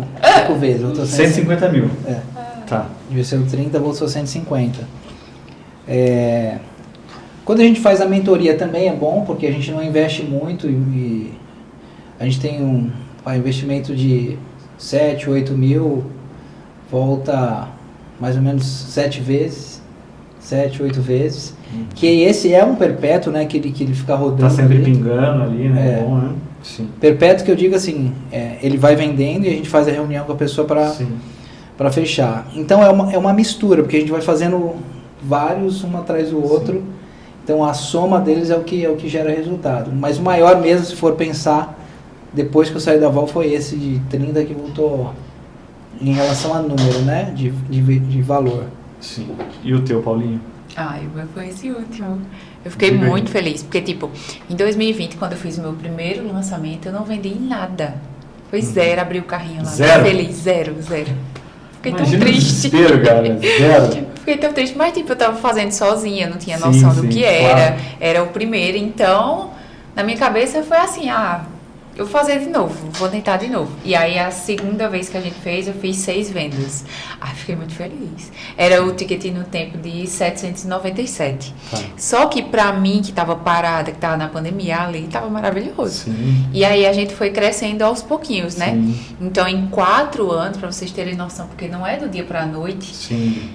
vezes. Voltou 150 mil. É. Tá. Investiu 30, voltou 150. Quando a gente faz a mentoria também é bom, porque a gente não investe muito e a gente tem um investimento de 7, 8 mil, volta mais ou menos 7 vezes, 7, 8 vezes. Que esse é um perpétuo, né? Que ele fica rodando. Tá sempre ali. pingando ali, né? É. Bom, né? Sim. Perpétuo que eu digo assim, ele vai vendendo e a gente faz a reunião com a pessoa Sim. para fechar. Então é uma mistura, porque a gente vai fazendo vários, um atrás do outro. Então a soma deles é o que gera resultado. Mas o maior mesmo, se for pensar, depois que eu saí da Vol foi esse de 30 que voltou em relação a número, né? De valor. Sim. E o teu, Paulinho? Ah, o meu foi esse último. Eu fiquei Diga aí. muito feliz, porque, tipo, em 2020, quando eu fiz o meu primeiro lançamento, eu não vendi nada. Foi zero, abri o carrinho lá. Zero? Bem feliz, zero. Fiquei Imagina tão o triste. desespero, cara. Zero. Fiquei tão triste, mas, tipo, eu tava fazendo sozinha, não tinha Sim, noção do sim, que era. Era o primeiro, então, na minha cabeça foi assim, eu vou fazer de novo, vou tentar de novo. E aí, a segunda vez que a gente fez, eu fiz 6 vendas. Fiquei muito feliz. Era o ticket no tempo de 797. Tá. Só que pra mim, que tava parada, que tava na pandemia, ali tava maravilhoso. Sim. E aí, a gente foi crescendo aos pouquinhos, né? Sim. Então, em 4 anos, pra vocês terem noção, porque não é do dia pra noite, Sim.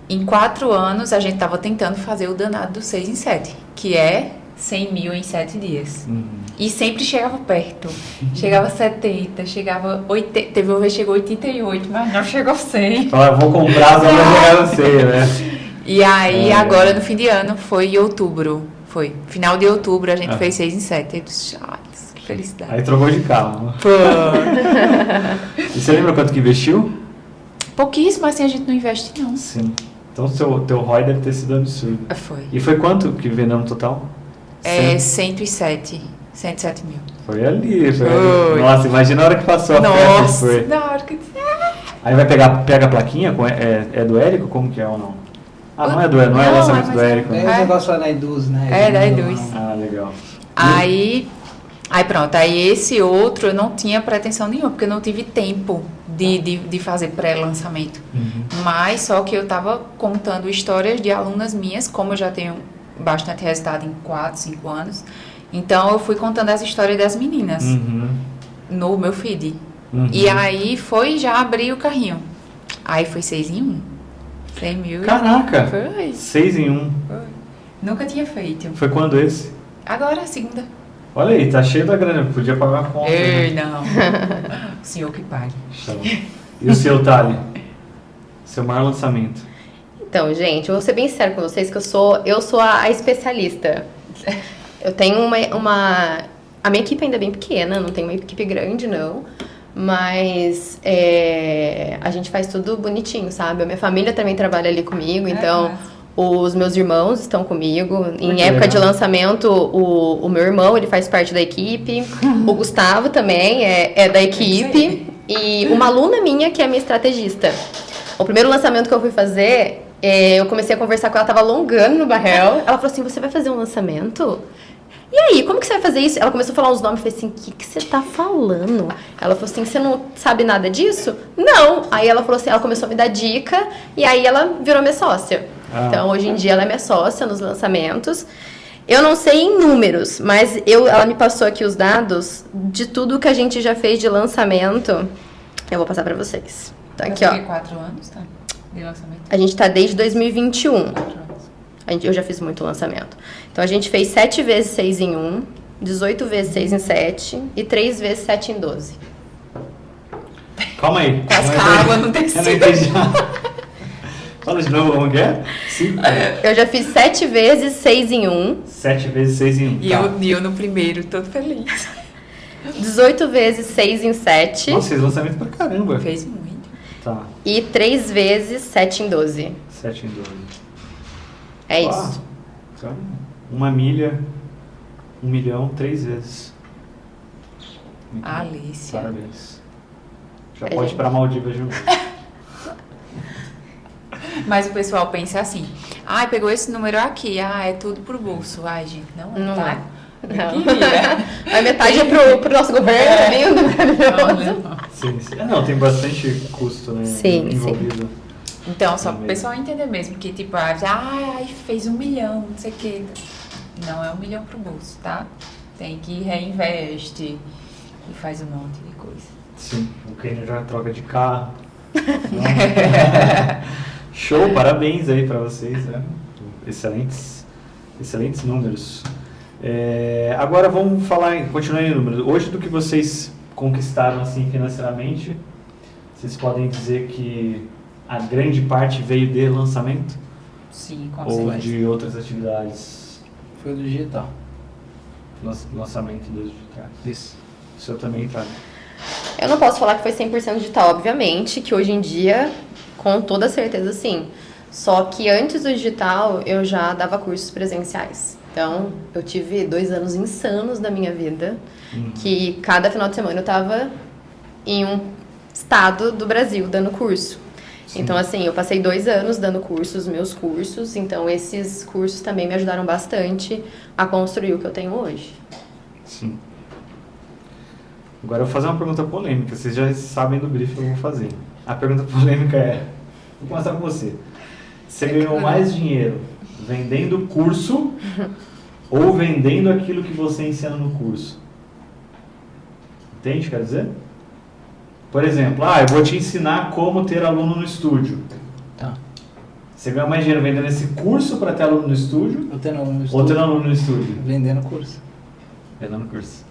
em 4 anos, a gente tava tentando fazer o danado do 6 em 7, que é 100 mil em 7 dias. E sempre chegava perto. Chegava 70, chegava 80. Teve uma vez que chegou 88, mas não chegou 100. Fala, vou comprar, só pra chegar no 100, né? E aí, agora no fim de ano, foi em outubro. Foi. Final de outubro, a gente fez 6 em 7. Eu disse, que felicidade. Aí trocou de carro. Pô. E você lembra quanto que investiu? Pouquíssimo, assim, a gente não investe, não. Sim. Então o teu ROI deve ter sido absurdo. Foi. E foi quanto que vendeu no total? 107 mil. Foi ali, foi. Foi. Nossa, imagina a hora que passou a festa. Nossa, Foi. na hora que... Aí vai pega a plaquinha, é do Érico? Como que é ou não? Não é Não, o lançamento mas do Érico. Tem Né? um negócio lá na Eduz, né? É, da Eduz. Legal. Aí pronto, aí esse outro eu não tinha pretensão nenhuma, porque eu não tive tempo de fazer pré-lançamento. Mas só que eu tava contando histórias de alunas minhas, como eu já tenho bastante resultado em 4, 5 anos, então eu fui contando as histórias das meninas no meu feed. E aí já abri o carrinho. Aí foi 6 em 1. 100 mil. Caraca! Foi. 6 em 1. Foi. Nunca tinha feito. Foi quando esse? Agora, a segunda. Olha aí, tá cheio da grana, podia pagar a conta. Ei, Né? não. O senhor que pague. Então, e o seu, Thali? Seu maior lançamento? Então, gente, eu vou ser bem sério com vocês que eu sou a especialista. Eu tenho a minha equipe ainda é bem pequena, não tenho uma equipe grande, não. Mas a gente faz tudo bonitinho, sabe? A minha família também trabalha ali comigo, então os meus irmãos estão comigo. Em época de lançamento, o meu irmão, ele faz parte da equipe. O Gustavo também é da equipe. E uma aluna minha, que é a minha estrategista. O primeiro lançamento que eu fui fazer, eu comecei a conversar com ela, tava alongando no Barrel. Ela falou assim, você vai fazer um lançamento? E aí, como que você vai fazer isso? Ela começou a falar uns nomes, eu falei assim, o que você tá falando? Ela falou assim, você não sabe nada disso? Não! Aí ela falou assim, ela começou a me dar dica, e aí ela virou minha sócia. Então, hoje em dia, ela é minha sócia nos lançamentos. Eu não sei em números, mas ela me passou aqui os dados de tudo que a gente já fez de lançamento. Eu vou passar pra vocês. Então, aqui, ó. 4 anos, tá? De lançamento. A gente tá desde 2021. 4 anos. Eu já fiz muito lançamento. Então, a gente fez 7 vezes 6 em 1, 18 vezes 6 em 7 e 3 vezes 7 em 12. Calma aí. Quase que a água não desceu. Eu não entendi. Fala de novo, como que é? 5. Eu já fiz 7 vezes 6 em 1, 7 vezes 6 em 1. E eu no primeiro, todo feliz. 18 vezes 6 em 7 Nossa, fez lançamento pra caramba. Fez muito. Tá. e 3 vezes 7 em 12. 7 em 12. É isso. Então, 1 milha, 1 milhão, 3 vezes. Muito bom. Alicia. Parabéns. Já É, pode gente. ir pra Maldivas de novo. Mas o pessoal pensa assim, pegou esse número aqui, é tudo pro bolso. Gente, não Não tá? é. Eu Não. queria. A metade é pro nosso governo, lindo, maravilhoso. Não. Sim, sim. Não, tem bastante custo, né? Sim, envolvido. Então, só pro pessoal entender mesmo, que tipo, fez 1 milhão, não sei o quê. Não é 1 milhão pro bolso, tá? Tem que reinveste e faz um monte de coisa. Sim, o Kenny já troca de carro. Show, parabéns aí pra vocês, né? Excelentes números. Agora vamos continuar em números. Hoje, do que vocês conquistaram assim financeiramente, vocês podem dizer que a grande parte veio de lançamento? Sim, com Ou certeza. de outras atividades? Foi do digital. Lançamento dos digitais. Isso. O seu também tá. Eu não posso falar que foi 100% digital, obviamente, que hoje em dia, com toda certeza, sim. Só que antes do digital, eu já dava cursos presenciais. Então, eu tive 2 anos insanos da minha vida, que cada final de semana eu tava em um estado do Brasil dando curso. Sim. Então, assim, eu passei 2 anos dando cursos, meus cursos, então esses cursos também me ajudaram bastante a construir o que eu tenho hoje. Sim. Agora eu vou fazer uma pergunta polêmica, vocês já sabem do briefing que eu vou fazer. A pergunta polêmica é, vou começar com você. Você ganhou mais dinheiro vendendo curso ou vendendo aquilo que você ensina no curso? Entende, quer dizer? Por exemplo, eu vou te ensinar como ter aluno no estúdio. Tá. Você ganha mais dinheiro vendendo esse curso para ter aluno no estúdio Eu tendo aluno no ou estúdio, tendo aluno no estúdio? vendendo curso. Vendendo curso.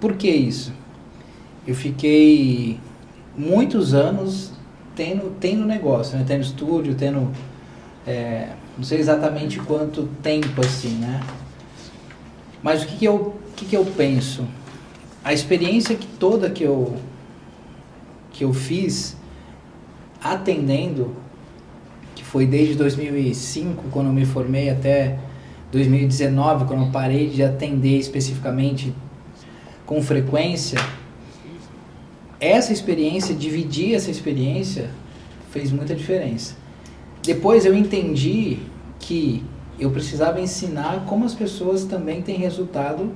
Por que isso? Eu fiquei muitos anos tendo negócio, né? Tendo estúdio, tendo... não sei exatamente quanto tempo assim, né? Mas o que eu penso? A experiência toda que eu fiz atendendo, que foi desde 2005, quando eu me formei, até 2019, quando eu parei de atender especificamente com frequência, dividir essa experiência fez muita diferença. Depois eu entendi que eu precisava ensinar como as pessoas também têm resultado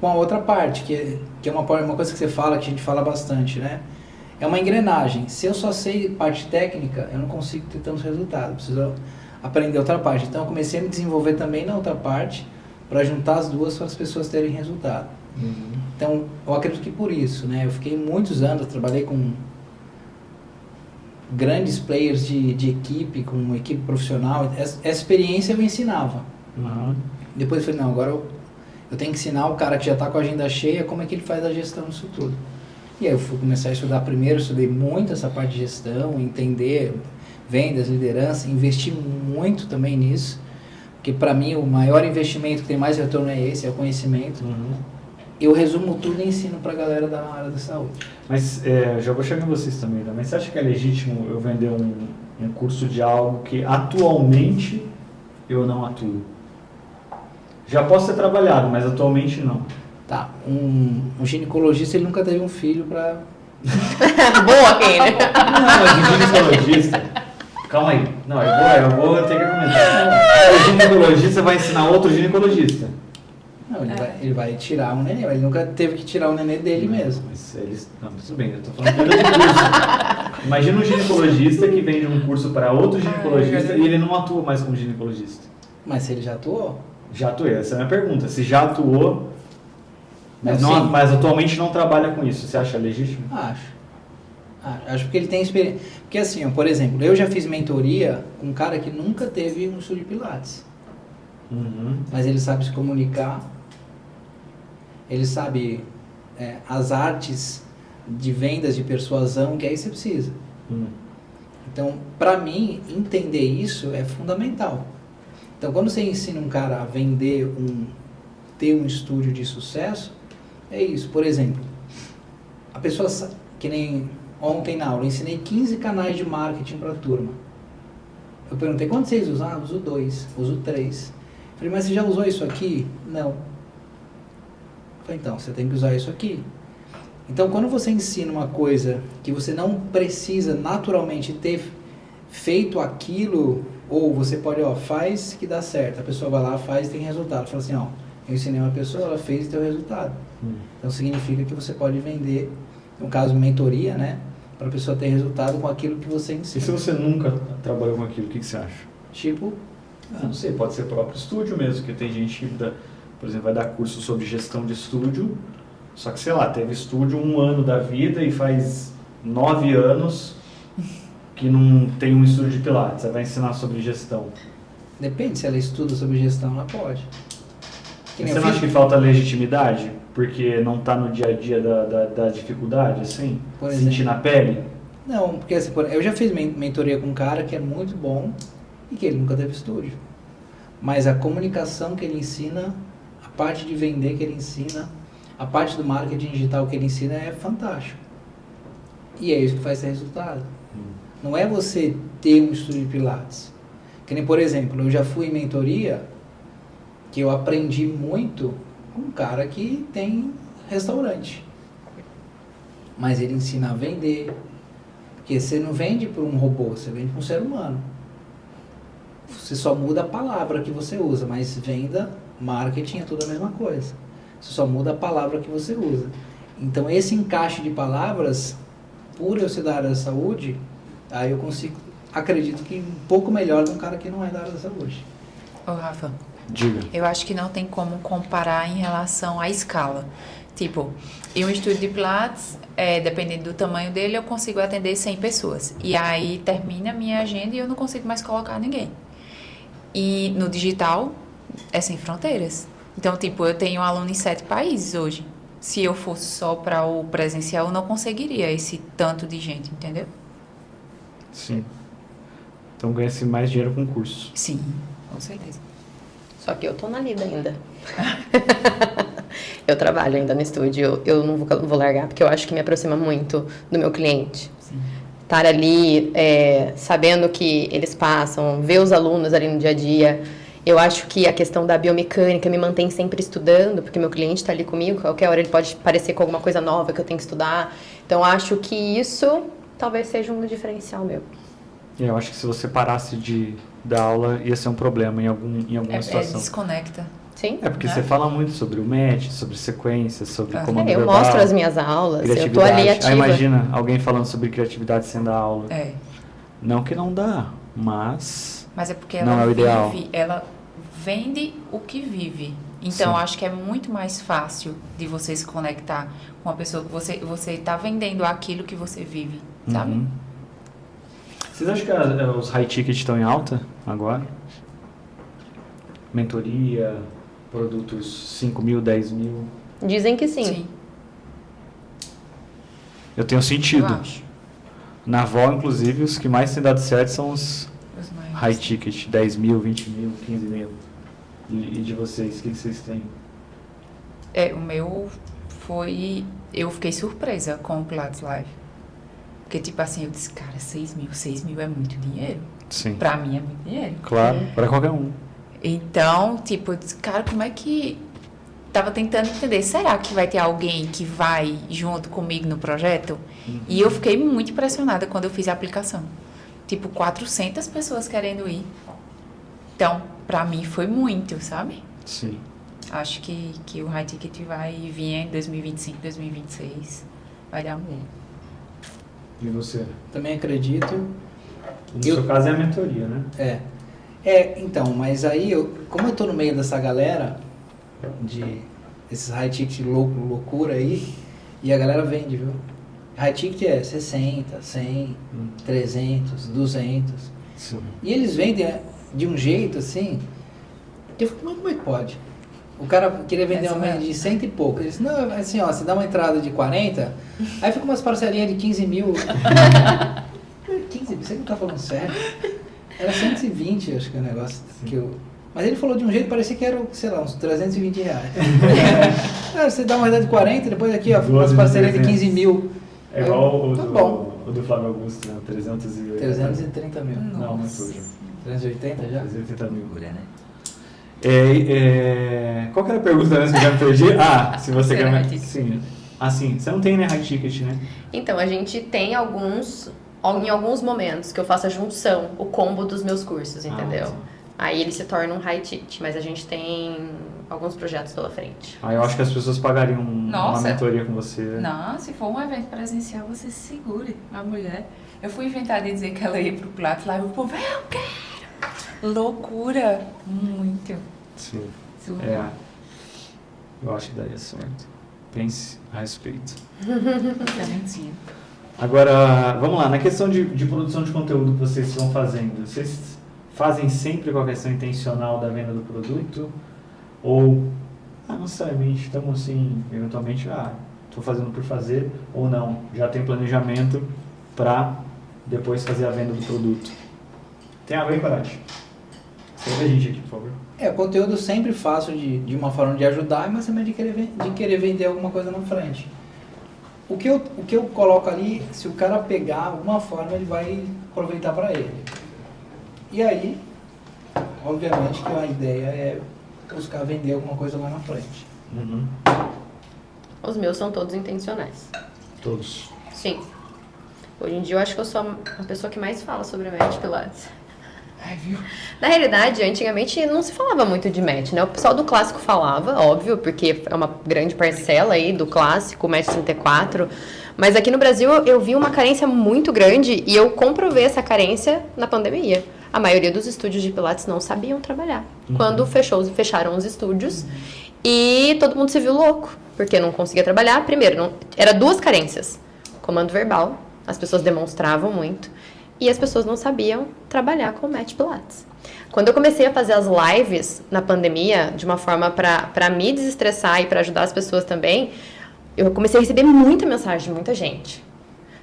com a outra parte, que é uma coisa que você fala, que a gente fala bastante, né? É uma engrenagem. Se eu só sei parte técnica, eu não consigo ter tantos resultados. Preciso aprender outra parte. Então eu comecei a me desenvolver também na outra parte, para juntar as duas para as pessoas terem resultado. Então, eu acredito que por isso, né? Eu fiquei muitos anos, trabalhei com grandes players de equipe, com uma equipe profissional. Essa experiência eu ensinava. Depois eu falei, não, agora eu tenho que ensinar o cara que já está com a agenda cheia como é que ele faz a gestão disso tudo. E aí eu fui começar a estudar primeiro, estudei muito essa parte de gestão, entender vendas, liderança, investi muito também nisso. Porque para mim o maior investimento que tem mais retorno é esse, é o conhecimento. Eu resumo tudo e ensino para a galera da área da saúde. Mas já vou chegar em vocês também, né? Mas você acha que é legítimo eu vender um curso de algo que atualmente eu não atuo? Já posso ter trabalhado, mas atualmente não. Tá, um ginecologista ele nunca teve um filho para... Boa, quem, né? Não, mas o ginecologista... Calma aí. Não, eu vou ter que argumentar. O ginecologista vai ensinar outro ginecologista. Não, ele vai tirar um neném, mas ele nunca teve que tirar o neném dele mesmo. Mas não, tudo bem, eu tô falando de curso. Imagina um ginecologista que vende um curso para outro ginecologista e ele não atua mais como ginecologista. Mas se ele já atuou? Já atuei, essa é a minha pergunta. Se já atuou, mas, Sim. mas atualmente não trabalha com isso, você acha legítimo? Acho que ele tem experiência. Porque assim, ó, por exemplo, eu já fiz mentoria com um cara que nunca teve um estúdio de pilates. Mas ele sabe se comunicar, ele sabe as artes de vendas, de persuasão, que aí você precisa. Então, para mim, entender isso é fundamental. Então, quando você ensina um cara a vender, ter um estúdio de sucesso, é isso. Por exemplo, a pessoa, que nem ontem na aula, eu ensinei 15 canais de marketing para a turma. Eu perguntei, quantos vocês usam? Uso 2, uso 3. Falei, mas você já usou isso aqui? Não. Falei, então, você tem que usar isso aqui. Então, quando você ensina uma coisa que você não precisa naturalmente ter feito aquilo, ou você pode, faz que dá certo. A pessoa vai lá, faz e tem resultado. Fala assim, eu ensinei uma pessoa, ela fez e deu resultado. Então, significa que você pode vender, no caso, mentoria, né? Para a pessoa ter resultado com aquilo que você ensina. E se você nunca trabalhou com aquilo, o que você acha? Tipo... Não sei, pode ser próprio estúdio mesmo, que tem gente que, por exemplo, vai dar curso sobre gestão de estúdio, só que, sei lá, teve estúdio 1 ano da vida e faz 9 anos que não tem um estúdio de pilates, você vai ensinar sobre gestão. Depende, se ela estuda sobre gestão, ela pode. Você não acha que falta legitimidade? Porque não está no dia a dia da dificuldade, assim? Por sentir na pele? Não, porque assim, eu já fiz mentoria com um cara que é muito bom e que ele nunca teve estúdio. Mas a comunicação que ele ensina, parte de vender que ele ensina, a parte do marketing digital que ele ensina é fantástico. E é isso que faz ter resultado. Não é você ter um estúdio de Pilates. Que nem, por exemplo, eu já fui em mentoria que eu aprendi muito com um cara que tem restaurante. Mas ele ensina a vender. Porque você não vende para um robô, você vende para um ser humano. Você só muda a palavra que você usa, mas venda, marketing é tudo a mesma coisa. Você só muda a palavra que você usa. Então esse encaixe de palavras, por eu ser da área da saúde, aí eu consigo, acredito que um pouco melhor do que um cara que não é da área da saúde. Ô, Rafa, Diga. eu acho que não tem como comparar em relação à escala. Tipo, em um estúdio de Pilates, dependendo do tamanho dele, eu consigo atender 100 pessoas. E aí termina a minha agenda e eu não consigo mais colocar ninguém. E no digital, é sem fronteiras. Então, tipo, eu tenho aluno em 7 países hoje. Se eu fosse só para o presencial, eu não conseguiria esse tanto de gente, entendeu? Sim. Então ganha-se mais dinheiro com curso. Sim, com certeza. Só que eu tô na lida ainda. Eu trabalho ainda no estúdio, eu não vou largar, porque eu acho que me aproxima muito do meu cliente. Sim. Estar ali, sabendo o que eles passam, ver os alunos ali no dia a dia. Eu acho que a questão da biomecânica me mantém sempre estudando, porque meu cliente está ali comigo, qualquer hora ele pode aparecer com alguma coisa nova que eu tenho que estudar. Então, acho que isso talvez seja um diferencial meu. Eu acho que se você parasse de dar aula, ia ser um problema em alguma situação. Desconecta. Sim? É porque você fala muito sobre o match, sobre sequência, sobre comando Eu verbal, mostro as minhas aulas, eu tô criatividade. ali ativa. Aí imagina alguém falando sobre criatividade sem dar aula. É. Não que não dá, mas Mas é porque não ela é o ideal. vive, ela vende o que vive. Então, Sim. acho que é muito mais fácil de você se conectar com uma pessoa que você está vendendo aquilo que você vive, sabe? Uhum. Vocês acham que os high tickets estão em alta agora? Mentoria, produtos 5 mil, 10 mil? Dizem que sim. Eu tenho Eu sentido. acho. Na Vol, inclusive, os que mais têm dado certo são os Os maiores. high ticket, 10 mil, 20 mil, 15 mil. E de vocês, o que vocês têm? O meu foi... Eu fiquei surpresa com o Pilates Live. Porque, tipo assim, eu disse, cara, 6 mil é muito dinheiro. Sim. Pra mim é muito dinheiro. Claro, para qualquer um. Então, tipo, eu disse, cara, como é que... Tava tentando entender, será que vai ter alguém que vai junto comigo no projeto? Uhum. E eu fiquei muito impressionada quando eu fiz a aplicação. Tipo, 400 pessoas querendo ir. Então, pra mim foi muito, sabe? Sim. Acho que o High Ticket vai vir em 2025, 2026. Vai dar um bom. E você? Também acredito. No seu caso é a mentoria, né? Então, mas aí, como eu tô no meio dessa galera, esses high ticket loucura aí, e a galera vende, viu? High ticket é 60, 100, 300, 200. Sim. E eles vendem de um jeito assim, que eu fico, mas como é que pode? O cara queria vender uma média de 100 e pouco. Ele disse, não, assim, ó, você dá uma entrada de 40, aí fica umas parcelinhas de 15 mil. 15 mil, você não tá falando sério? Era 120, acho que é o negócio que eu... Mas ele falou de um jeito que parecia que era, sei lá, uns 320 reais. Você dá uma entrada de 40, depois aqui, ó, umas parcelinhas de 15 mil. É igual Tá bom. o do Flávio Augusto, né? 380. 330 mil. Não, mas foi já. 380 já? 380 mil. Né? Qual que era a pergunta mesmo que eu já me perdi? Se você Era quer... high ticket. Sim. Sim. Você não tem, né, high ticket, né? Então, a gente tem em alguns momentos que eu faço a junção, o combo dos meus cursos, entendeu? Sim. Aí ele se torna um high ticket, mas a gente tem alguns projetos pela frente. Eu acho que as pessoas pagariam uma Nossa. mentoria com você. Não, se for um evento presencial, você se segure. A mulher... Eu fui inventar de dizer que ela ia pro Pilates Live, o povo, eu quero! Loucura! Muito. Sim. Surreal. Eu acho que daria certo. Pense a respeito. Talentinho. Agora, vamos lá. Na questão de produção de conteúdo que vocês vão fazendo, vocês fazem sempre com a questão intencional da venda do produto? Ou, não necessariamente, estamos assim, eventualmente, estou fazendo por fazer, ou não, já tem planejamento para depois fazer a venda do produto? Tem água aí, Parati? Segue a gente aqui, por favor. O conteúdo eu sempre faço de uma forma de ajudar, mas também de querer vender alguma coisa na frente. O que eu coloco ali, se o cara pegar alguma forma, ele vai aproveitar para ele. E aí, obviamente que a ideia é buscar vender alguma coisa lá na frente. Uhum. Os meus são todos intencionais. Todos. Sim. Hoje em dia eu acho que eu sou a pessoa que mais fala sobre match Pilates. Ai, viu? Na realidade, antigamente não se falava muito de match, né? O pessoal do clássico falava, óbvio, porque é uma grande parcela aí do clássico, match 34. Mas aqui no Brasil eu vi uma carência muito grande e eu comprovei essa carência na pandemia. A maioria dos estúdios de Pilates não sabiam trabalhar. Quando fecharam os estúdios e todo mundo se viu louco, porque não conseguia trabalhar. Primeiro, era duas carências. Comando verbal, as pessoas demonstravam muito. E as pessoas não sabiam trabalhar com o match Pilates. Quando eu comecei a fazer as lives na pandemia, de uma forma para me desestressar e para ajudar as pessoas também, eu comecei a receber muita mensagem de muita gente.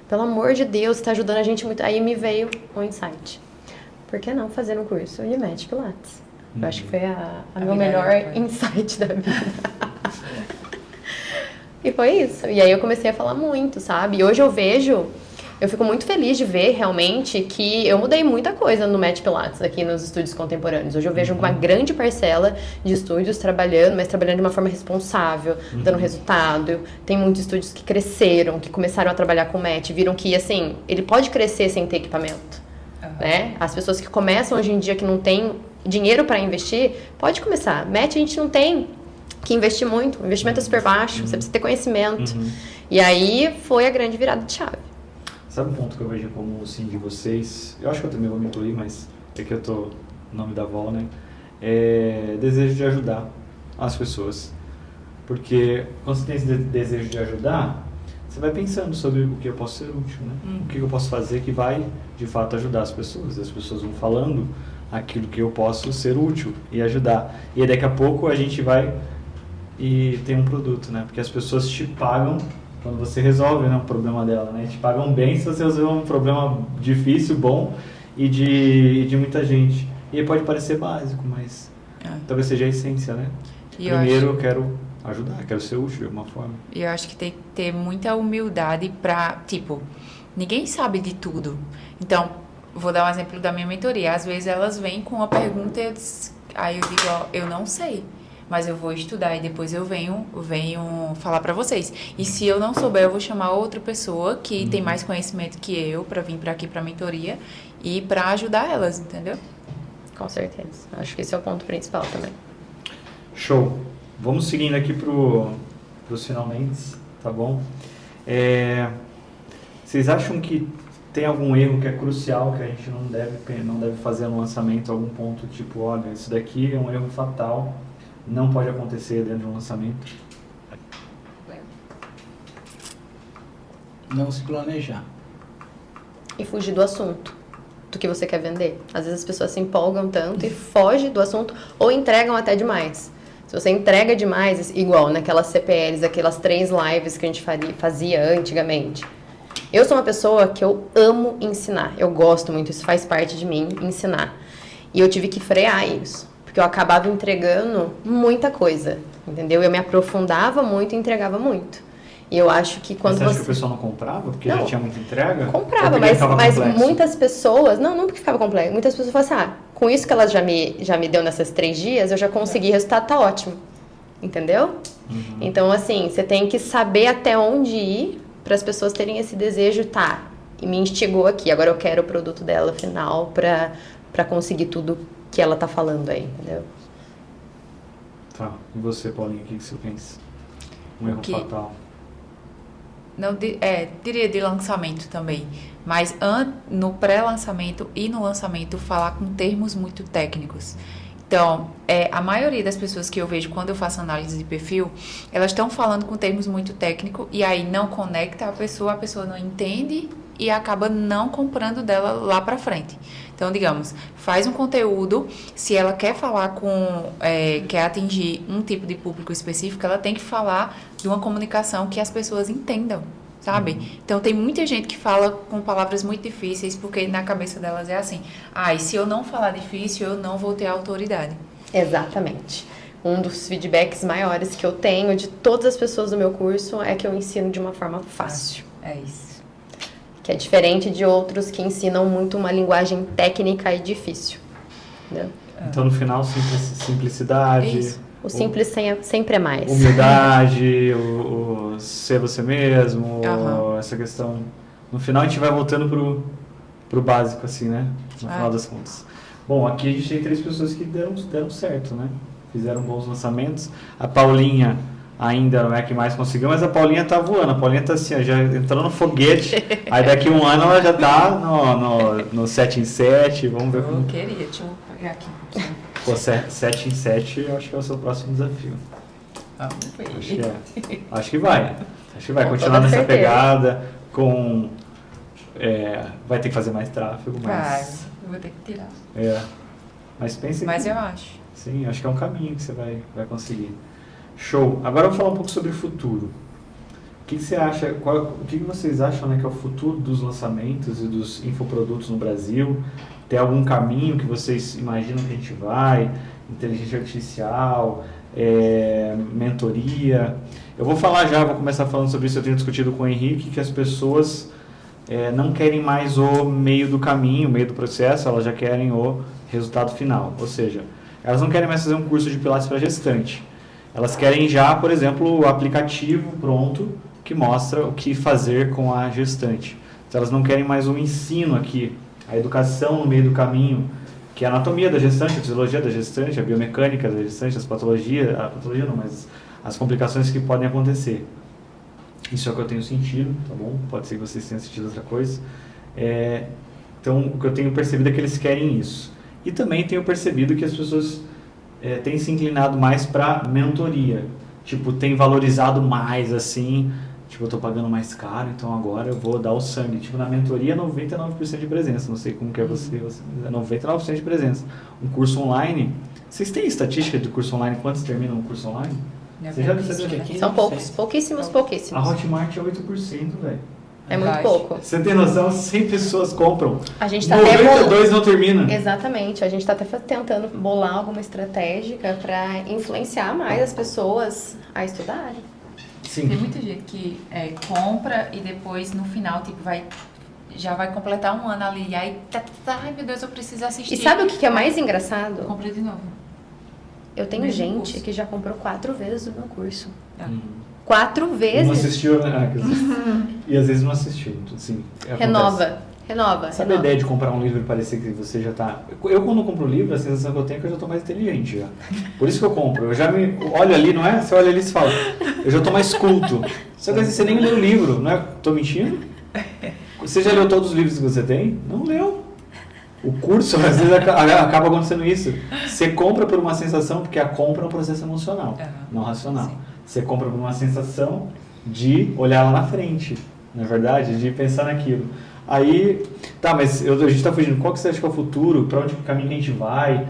Pelo amor de Deus, está ajudando a gente muito. Aí me veio um insight. Por que não fazer um curso de match Pilates? Eu acho que foi a meu melhor insight da vida. E foi isso. E aí eu comecei a falar muito, sabe? E hoje eu fico muito feliz de ver realmente que eu mudei muita coisa no match Pilates aqui nos estúdios contemporâneos. Hoje eu vejo uma grande parcela de estúdios trabalhando, mas trabalhando de uma forma responsável, dando resultado. Tem muitos estúdios que cresceram, que começaram a trabalhar com match, viram que, assim, ele pode crescer sem ter equipamento, né? As pessoas que começam hoje em dia que não tem dinheiro para investir, pode começar. Match a gente não tem que investir muito, o investimento é super baixo, você precisa ter conhecimento. E aí foi a grande virada de chave. Sabe um ponto que eu vejo como sim de vocês? Eu acho que eu também vou me incluir, mas é que eu tô no nome da avó, né? É desejo de ajudar as pessoas. Porque quando você tem esse desejo de ajudar, você vai pensando sobre o que eu posso ser útil, né? O que eu posso fazer que vai, de fato, ajudar as pessoas. As pessoas vão falando aquilo que eu posso ser útil e ajudar. E aí, daqui a pouco a gente vai e tem um produto, né? Porque as pessoas te pagam quando você resolve, né, um problema dela, né? Te pagam bem se você resolver um problema difícil, bom e de muita gente. E aí pode parecer básico, mas talvez seja a essência, né? E Primeiro eu quero ajudar, quero ser útil de alguma forma. E eu acho que tem que ter muita humildade pra, tipo, ninguém sabe de tudo. Então, vou dar um exemplo da minha mentoria. Às vezes elas vêm com uma pergunta e aí eu digo, ó, eu não sei. Mas eu vou estudar e depois eu venho falar pra vocês. E se eu não souber, eu vou chamar outra pessoa que tem mais conhecimento que eu pra vir pra aqui pra mentoria e pra ajudar elas, entendeu? Com certeza. Acho que esse é o ponto principal também. Show. Vamos seguindo aqui pros finalmente, tá bom? Vocês acham que tem algum erro que é crucial que a gente não deve fazer no lançamento? Algum ponto tipo, olha, isso daqui é um erro fatal, não pode acontecer dentro de um lançamento? Não se planejar. E fugir do assunto, do que você quer vender. Às vezes as pessoas se empolgam tanto e fogem do assunto ou entregam até demais. Se você entrega demais, igual naquelas CPLs, aquelas 3 lives que a gente fazia antigamente. Eu sou uma pessoa que eu amo ensinar. Eu gosto muito, isso faz parte de mim, ensinar. E eu tive que frear isso. Porque eu acabava entregando muita coisa, entendeu? Eu me aprofundava muito e entregava muito. E eu acho que quando você acha que o pessoal não comprava? Porque já tinha muita entrega? Comprava, mas muitas pessoas... Não porque ficava complexo. Muitas pessoas falam assim, com isso que ela já me deu nesses 3 dias, eu já consegui resultado, tá ótimo. Entendeu? Então, assim, você tem que saber até onde ir para as pessoas terem esse desejo, e me instigou aqui. Agora eu quero o produto dela final para conseguir tudo que ela tá falando aí, entendeu? Tá. E você, Paulinho, o que você pensa? Um erro fatal. Não, diria de lançamento também, mas no pré-lançamento e no lançamento falar com termos muito técnicos. Então, a maioria das pessoas que eu vejo quando eu faço análise de perfil, elas estão falando com termos muito técnicos e aí não conecta a pessoa não entende e acaba não comprando dela lá pra frente. Então, digamos, faz um conteúdo, se ela quer falar quer atingir um tipo de público específico, ela tem que falar de uma comunicação que as pessoas entendam, sabe? Então, tem muita gente que fala com palavras muito difíceis, porque na cabeça delas é assim, e se eu não falar difícil, eu não vou ter autoridade. Exatamente. Um dos feedbacks maiores que eu tenho de todas as pessoas do meu curso é que eu ensino de uma forma fácil. É isso. Que é diferente de outros que ensinam muito uma linguagem técnica e difícil. Entendeu? Então, no final, simplicidade, Isso. O simples sempre é mais. humildade, o ser você mesmo, Aham. essa questão. No final, a gente vai voltando pro básico, assim, né? No final das contas. Bom, aqui a gente tem 3 pessoas que deram certo, né? Fizeram bons lançamentos. A Paulinha ainda não é a que mais conseguiu, mas a Paulinha tá voando. A Paulinha tá assim, ó, já entrou no foguete. Aí daqui um ano ela já tá no 7 em 7. Vamos ver como. Eu queria, deixa eu pegar aqui. Pô, 7 em 7 eu acho que é o seu próximo desafio. Vamos ver. Acho que vai. Acho que vai Com continuar toda nessa certeza. pegada. Vai ter que fazer mais tráfego, Vai, mas. eu vou ter que tirar. Mas pense Mas que. eu acho. Sim, acho que é um caminho que você vai conseguir. Show. Agora eu vou falar um pouco sobre o futuro. O que você acha, o que vocês acham, né, que é o futuro dos lançamentos e dos infoprodutos no Brasil? Tem algum caminho que vocês imaginam que a gente vai? Inteligência artificial, mentoria? Eu vou começar falando sobre isso. Eu tenho discutido com o Henrique que as pessoas não querem mais o meio do caminho, o meio do processo, elas já querem o resultado final. Ou seja, elas não querem mais fazer um curso de Pilates para gestante. Elas querem já, por exemplo, o aplicativo pronto que mostra o que fazer com a gestante. Então, elas não querem mais um ensino aqui, a educação no meio do caminho, que é a anatomia da gestante, a fisiologia da gestante, a biomecânica da gestante, mas as complicações que podem acontecer. Isso é o que eu tenho sentido, tá bom? Pode ser que vocês tenham sentido outra coisa. Então, o que eu tenho percebido é que eles querem isso. E também tenho percebido que as pessoas têm se inclinado mais para mentoria. Tipo, tem valorizado mais, assim, tipo, eu tô pagando mais caro, então agora eu vou dar o sangue. Tipo, na mentoria, 99% de presença. Não sei como que é você 99% de presença. Um curso online, vocês têm estatística do curso online, quantos terminam um curso online? Você já percebeu que São poucos, pouquíssimos. a Hotmart é 8%, velho. É muito Baixo. pouco. Você tem noção? 100 pessoas compram. A gente tá até 92 não termina. Exatamente. A gente está até tentando bolar alguma estratégica para influenciar mais as pessoas a estudarem. Sim. Tem muita gente que compra e depois no final tipo, já vai completar um ano ali. E aí, ai meu Deus, eu preciso assistir. E sabe o que é mais engraçado? Compra de novo. Eu tenho Mesmo gente curso. que já comprou 4 vezes o meu curso. 4 Não vezes. assistiu, né? E às vezes não assistiu. Sim, acontece. Renova. Sabe a ideia de comprar um livro e parecer que você já tá... Eu quando compro livro, a sensação que eu tenho é que eu já tô mais inteligente já. Por isso que eu compro. Eu já me... Olho ali, não é? Você olha ali e fala, eu já tô mais culto. Só que você nem leu o livro, não é? Tô mentindo? Você já leu todos os livros que você tem? Não leu. O curso, às vezes, acaba acontecendo isso. Você compra por uma sensação, porque a compra é um processo emocional, não racional. Sim. Você compra por uma sensação de olhar lá na frente, na verdade, de pensar naquilo. Aí, tá, mas a gente tá fugindo. Qual que você acha que é o futuro? Para onde caminho que a gente vai?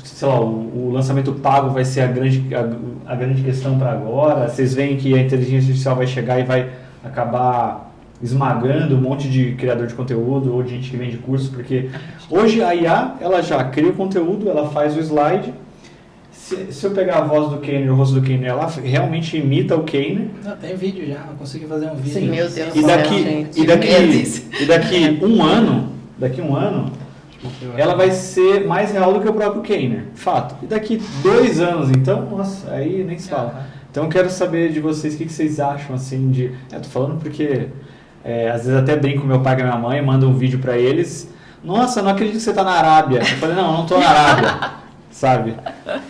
Sei lá, o lançamento pago vai ser a grande questão para agora? Vocês veem que a inteligência artificial vai chegar e vai acabar esmagando um monte de criador de conteúdo ou de gente que vende curso? Porque hoje a IA, ela já cria o conteúdo, ela faz o slide. Se eu pegar a voz do Keiner, o rosto do Keiner, ela realmente imita o Keiner. Não, tem vídeo já, eu consegui fazer um vídeo. Sim, meu Deus E do daqui, céu, gente. e daqui um ano, ela vai ser mais real do que o próprio Keiner, fato. E daqui 2 anos, então, nossa, aí nem se fala. Então eu quero saber de vocês, o que vocês acham, assim, de... tô falando porque, às vezes até brinco com meu pai e minha mãe, mando um vídeo pra eles, nossa, não acredito que você tá na Arábia. Eu falei, não tô na Arábia. Sabe?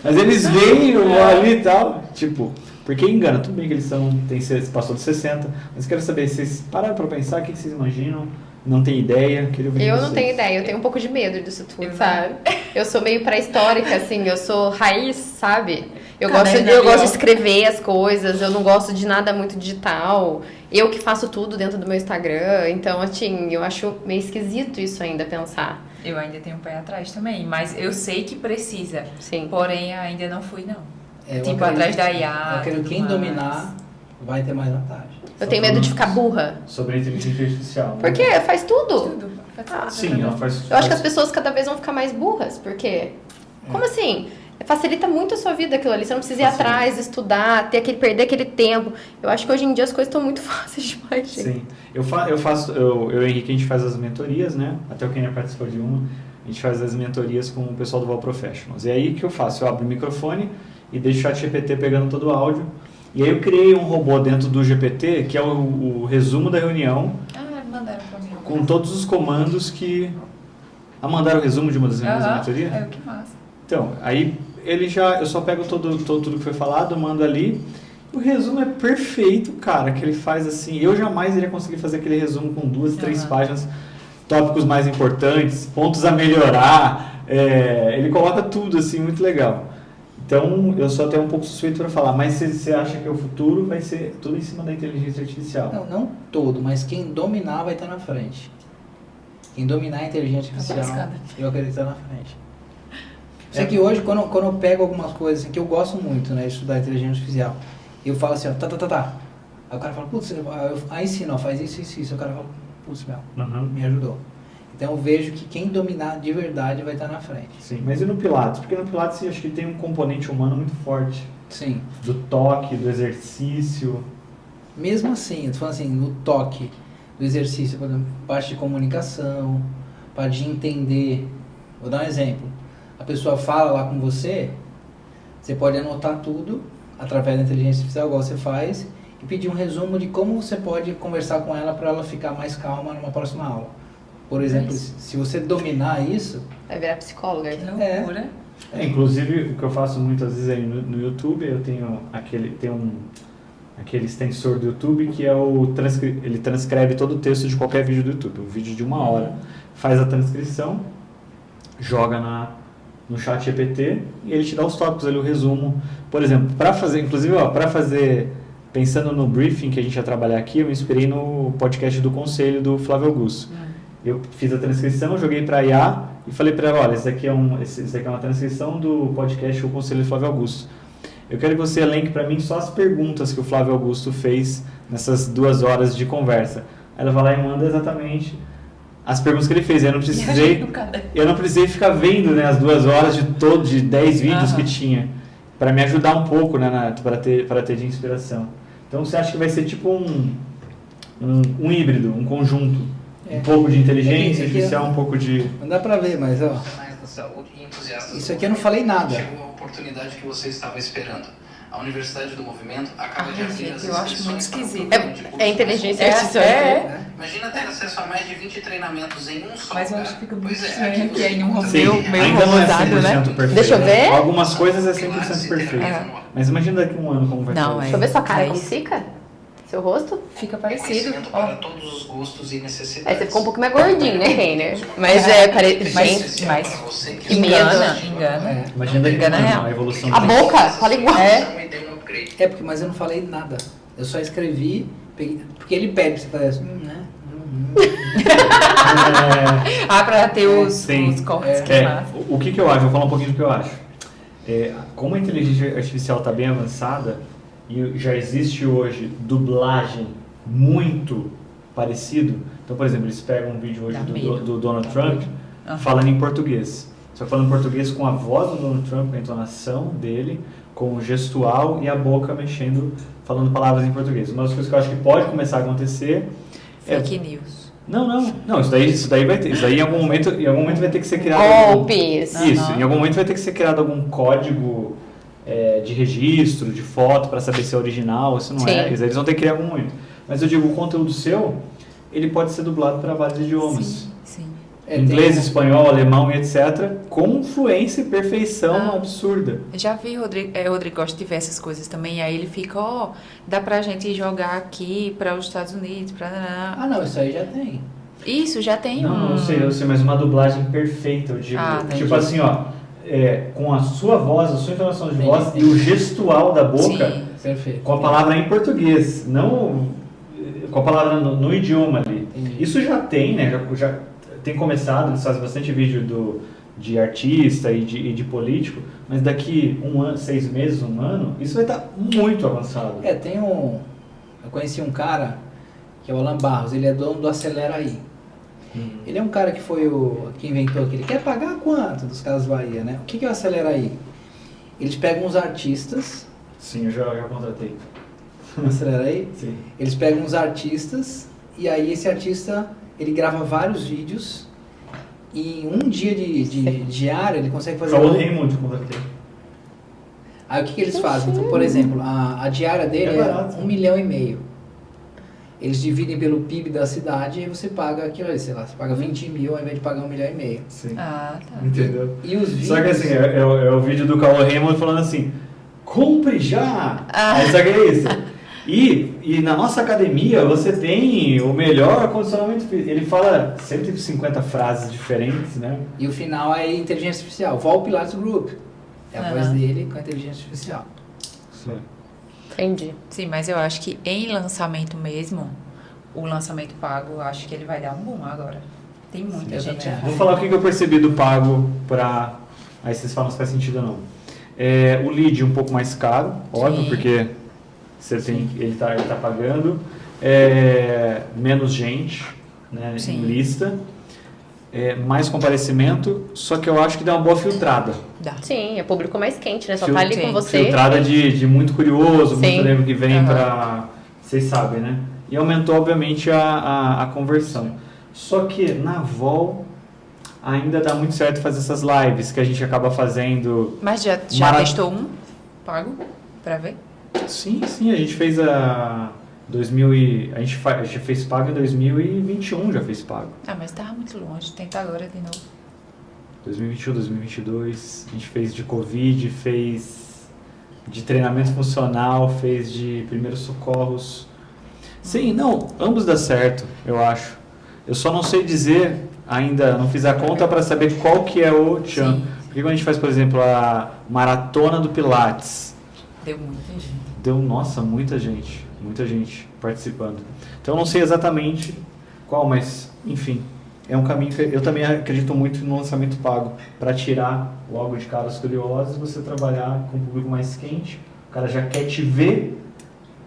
Mas eles veem ali e tal, tipo, porque engana, tudo bem que eles passou de 60, mas quero saber, vocês pararam pra pensar, o que vocês imaginam? Não tem ideia? Queria ouvir Eu vocês. não tenho ideia, eu tenho um pouco de medo disso tudo, Eu sabe? Eu sou meio pré-histórica, assim, eu sou raiz, sabe? Eu Caderno gosto ali, de ó. escrever as coisas, eu não gosto de nada muito digital. Eu que faço tudo dentro do meu Instagram, então, assim, eu acho meio esquisito isso ainda, pensar. Eu ainda tenho um pé atrás também, mas eu sei que precisa. Sim. Porém, ainda não fui, não. Eu Tipo, acredito- atrás da IA. Eu quero tudo quem mais. dominar vai ter mais vantagem. Eu tenho medo de ficar burra. Sobre a inteligência artificial. né? Porque faz tudo. Tudo. Sim, ela faz... Eu acho que as pessoas cada vez vão ficar mais burras, porque... Como assim? Facilita muito a sua vida aquilo ali. Você não precisa ir Facilita. atrás, estudar, perder aquele tempo. Eu acho que hoje em dia as coisas estão muito fáceis demais, gente. Sim. Eu e o Henrique, a gente faz as mentorias, né? Até o Kenner participou de uma. A gente faz as mentorias com o pessoal do Val Professionals. E aí o que eu faço? Eu abro o microfone e deixo o chat GPT pegando todo o áudio. E aí eu criei um robô dentro do GPT, que é o resumo da reunião, Mandaram pra mim. com todos os comandos que... mandaram o resumo de uma das reuniões da mentoria? É, que massa. Então, aí eu só pego tudo que foi falado, mando ali. O resumo é perfeito, cara, que ele faz assim. Eu jamais iria conseguir fazer aquele resumo com 2, 3 páginas, tópicos mais importantes, pontos a melhorar. Ele coloca tudo assim, muito legal. Então, eu sou até um pouco suspeito para falar, mas você acha que o futuro vai ser tudo em cima da inteligência artificial? Não todo, mas quem dominar vai estar na frente. Quem dominar a inteligência artificial, eu acredito que está na frente. Sei que hoje, quando eu pego algumas coisas assim, que eu gosto muito, né, de estudar inteligência artificial, eu falo assim, ó, tá. Aí o cara fala, putz, aí ensina, ó, faz isso. Aí o cara fala, putz, me ajudou. Então eu vejo que quem dominar de verdade vai estar na frente. Sim, mas e no Pilates? Porque no Pilates eu acho que tem um componente humano muito forte. Sim. Do toque, do exercício. Mesmo assim, eu tô falando assim, no toque do exercício, por exemplo, parte de comunicação, parte de entender. Vou dar um exemplo. A pessoa fala lá com você, você pode anotar tudo através da inteligência artificial, igual você faz, e pedir um resumo de como você pode conversar com ela para ela ficar mais calma numa próxima aula. Por exemplo, se você dominar isso... Vai virar psicóloga. Que loucura. Inclusive, o que eu faço muitas vezes aí no YouTube, eu tenho aquele extensor do YouTube que é ele transcreve todo o texto de qualquer vídeo do YouTube, um vídeo de 1 hora. Faz a transcrição, joga no chat GPT e ele te dá os tópicos ali, o resumo. Por exemplo, para fazer, pensando no briefing que a gente ia trabalhar aqui, eu me inspirei no podcast do Conselho do Flávio Augusto. Eu fiz a transcrição, joguei para a IA e falei para ela, olha, isso aqui é uma transcrição do podcast O Conselho do Flávio Augusto. Eu quero que você elenque para mim só as perguntas que o Flávio Augusto fez nessas 2 horas de conversa. Aí ela vai lá e manda exatamente as perguntas que ele fez. Eu não precisei ficar vendo, né, as 2 horas de 10 vídeos que tinha, para me ajudar um pouco, né, para ter de inspiração. Então você acha que vai ser tipo um híbrido, um conjunto? Um pouco de inteligência artificial, um pouco de... Não dá pra ver, mas ó... Isso aqui eu não falei nada. Chegou a oportunidade que você estava esperando. A Universidade do Movimento acaba de abrir as eu acho muito esquisito. É inteligência artificial. Imagina ter acesso a mais de 20 treinamentos em um só. Mas eu acho que fica muito Pois é, estranho aqui que é em um você- meio ainda não é 100% robotado, né? perfeito. Deixa eu ver. Algumas coisas é 100% perfeito. Mas imagina daqui a um ano como vai Não, ser. Deixa eu ver sua cara, Mas- como fica? Seu rosto? Fica É parecido. conhecimento para todos os gostos e necessidades. Aí você ficou um pouco mais gordinho, né, Reiner? Mas gente, Mas Para você que que medo. engana. Imagina daqui a um Engana ano real. a evolução. a boca fala igual. também deu um upgrade. Mas eu não falei nada. Eu só escrevi, porque ele pede pra você fazer assim, né? Pra ter os Sim. cortes que massa. O que eu acho? Vou falar um pouquinho do que eu acho. Como a inteligência artificial está bem avançada e já existe hoje dublagem muito parecido. Então, por exemplo, eles pegam um vídeo hoje Dá medo. do Donald Trump falando em português. Só que falando em português com a voz do Donald Trump, com a entonação dele, com o gestual e a boca mexendo, falando palavras em português. Uma das coisas que eu acho que pode começar a acontecer Fake news. Não, isso daí vai ter. Isso daí em algum momento vai ter que ser criado. Golpes. Isso, em algum momento vai ter que ser criado algum código de registro, de foto, para saber se é original, se não Sim. é. Eles vão ter que criar algum momento. Mas eu digo, o conteúdo seu, ele pode ser dublado para vários idiomas. Sim. Inglês, espanhol, alemão e etc. Com fluência e perfeição absurda. Eu já vi Rodrigo gosta de ver essas coisas também. Aí ele fica, dá pra gente jogar aqui para os Estados Unidos, Não, isso aí já tem. Isso, já tem Não, eu sei, mas uma dublagem perfeita, eu digo. entendi. Tipo assim, com a sua voz, a sua entonação de voz e o gestual da boca. Sim. Perfeito. Com a palavra em português, não com a palavra no idioma ali. Entendi. Isso já tem, né? Já tem começado, eles fazem bastante vídeo de artista e de político, mas daqui 1 ano, 6 meses, 1 ano, isso vai estar muito avançado. Tem um Eu conheci um cara, que é o Alan Barros, ele é dono do Acelera Aí. Ele é um cara que foi o que inventou aquele, quer pagar quanto dos Casas Bahia, né? O que é o Acelera Aí? Eles pegam os artistas... Sim, eu já contratei. Acelera Aí? Sim. Eles pegam os artistas e aí esse artista, ele grava vários vídeos e em um dia de diária ele consegue fazer... Paulo Raymond contratei. Aí o que eles fazem? Então, por exemplo, a diária dele é barato. 1,5 milhão. Eles dividem pelo PIB da cidade e aí você paga aquilo ali, sei lá, você paga 20 mil ao invés de pagar 1,5 milhão. Sim. Ah, tá. Entendeu? E os vídeos... Só que assim, é o vídeo do Paulo Raymond falando assim, compre já! Ah. Aí só que é isso. E na nossa academia você tem o melhor condicionamento físico. Ele fala 150 frases diferentes, né? E o final é inteligência artificial. Vol Pilates Group. É a Aham. voz dele com a inteligência artificial. Sim. Entendi. Sim, mas eu acho que em lançamento mesmo, o lançamento pago, eu acho que ele vai dar um boom agora. Tem muita Eu gente. também Vou falar o que eu percebi do pago para... Aí vocês falam se faz sentido ou não. O lead um pouco mais caro, óbvio, Sim. porque você tem, ele tá pagando. Menos gente, né, em Sim. lista. Mais comparecimento, só que eu acho que dá uma boa filtrada. Dá. Sim, é público mais quente, né? Só Fil- tá ali Sim, com você. Filtrada de muito curioso, muito Sim. nego que vem Aham. pra... Vocês sabem, né? E aumentou, obviamente, a conversão. Só que na Vol ainda dá muito certo fazer essas lives que a gente acaba fazendo. Mas já Mara- testou um pago pra ver? Sim, a gente fez a 2000 e... a gente fez pago em 2021, já fez pago. Ah, mas tava muito longe. Tenta agora de novo. 2021, 2022, a gente fez de Covid, fez de treinamento funcional, fez de primeiros socorros. Sim, não, ambos dá certo, eu acho. Eu só não sei dizer ainda, não fiz a conta para saber qual que é o tchan. Sim. Porque quando a gente faz, por exemplo, a maratona do Pilates, Deu muita gente. deu, nossa, muita gente participando. Então eu não sei exatamente qual, mas, enfim, é um caminho que eu também acredito muito no lançamento pago, para tirar logo de cara os curiosos, você trabalhar com um público mais quente, o cara já quer te ver,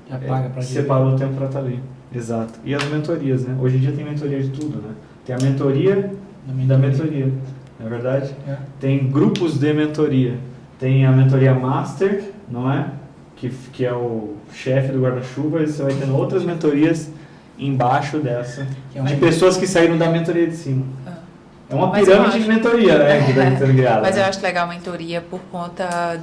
Já paga pra gente. separou o tempo para estar ali. Exato. E as mentorias, né? Hoje em dia tem mentoria de tudo, né? Tem a mentoria da mentoria, não é verdade? É. Tem grupos de mentoria. Tem a mentoria master, não é? Que é o chefe do guarda-chuva, e você vai tendo outras mentorias embaixo dessa, Que é um- de pessoas que saíram da mentoria de cima. Ah. É uma Mas eu pirâmide de acho- mentoria, né? Que está sendo criada. Mas eu né? acho legal a mentoria por conta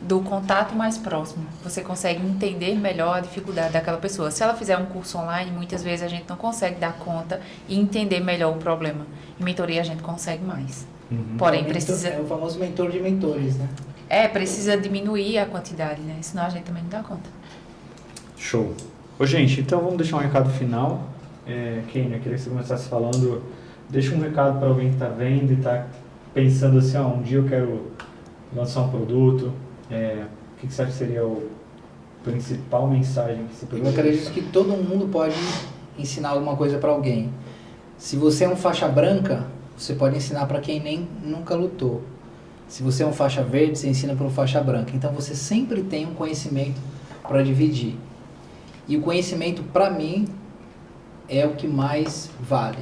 do contato mais próximo. Você consegue entender melhor a dificuldade daquela pessoa. Se ela fizer um curso online, muitas vezes a gente não consegue dar conta e entender melhor o problema. Em mentoria a gente consegue mais. Uhum. Porém, mentor- precisa... É o famoso mentor de mentores, né? precisa diminuir a quantidade, né? Senão a gente também não dá conta. Show. Ô, gente, então vamos deixar um recado final. Kênia, queria que você começasse falando. Deixa um recado para alguém que está vendo e está pensando assim, um dia eu quero lançar um produto. O que você acha que seria a principal mensagem que você Eu poderia acredito que todo mundo pode ensinar alguma coisa para alguém. Se você é um faixa branca, você pode ensinar para quem nunca lutou. Se você é um faixa verde, você ensina para um faixa branca. Então você sempre tem um conhecimento para dividir. E o conhecimento, para mim, é o que mais vale.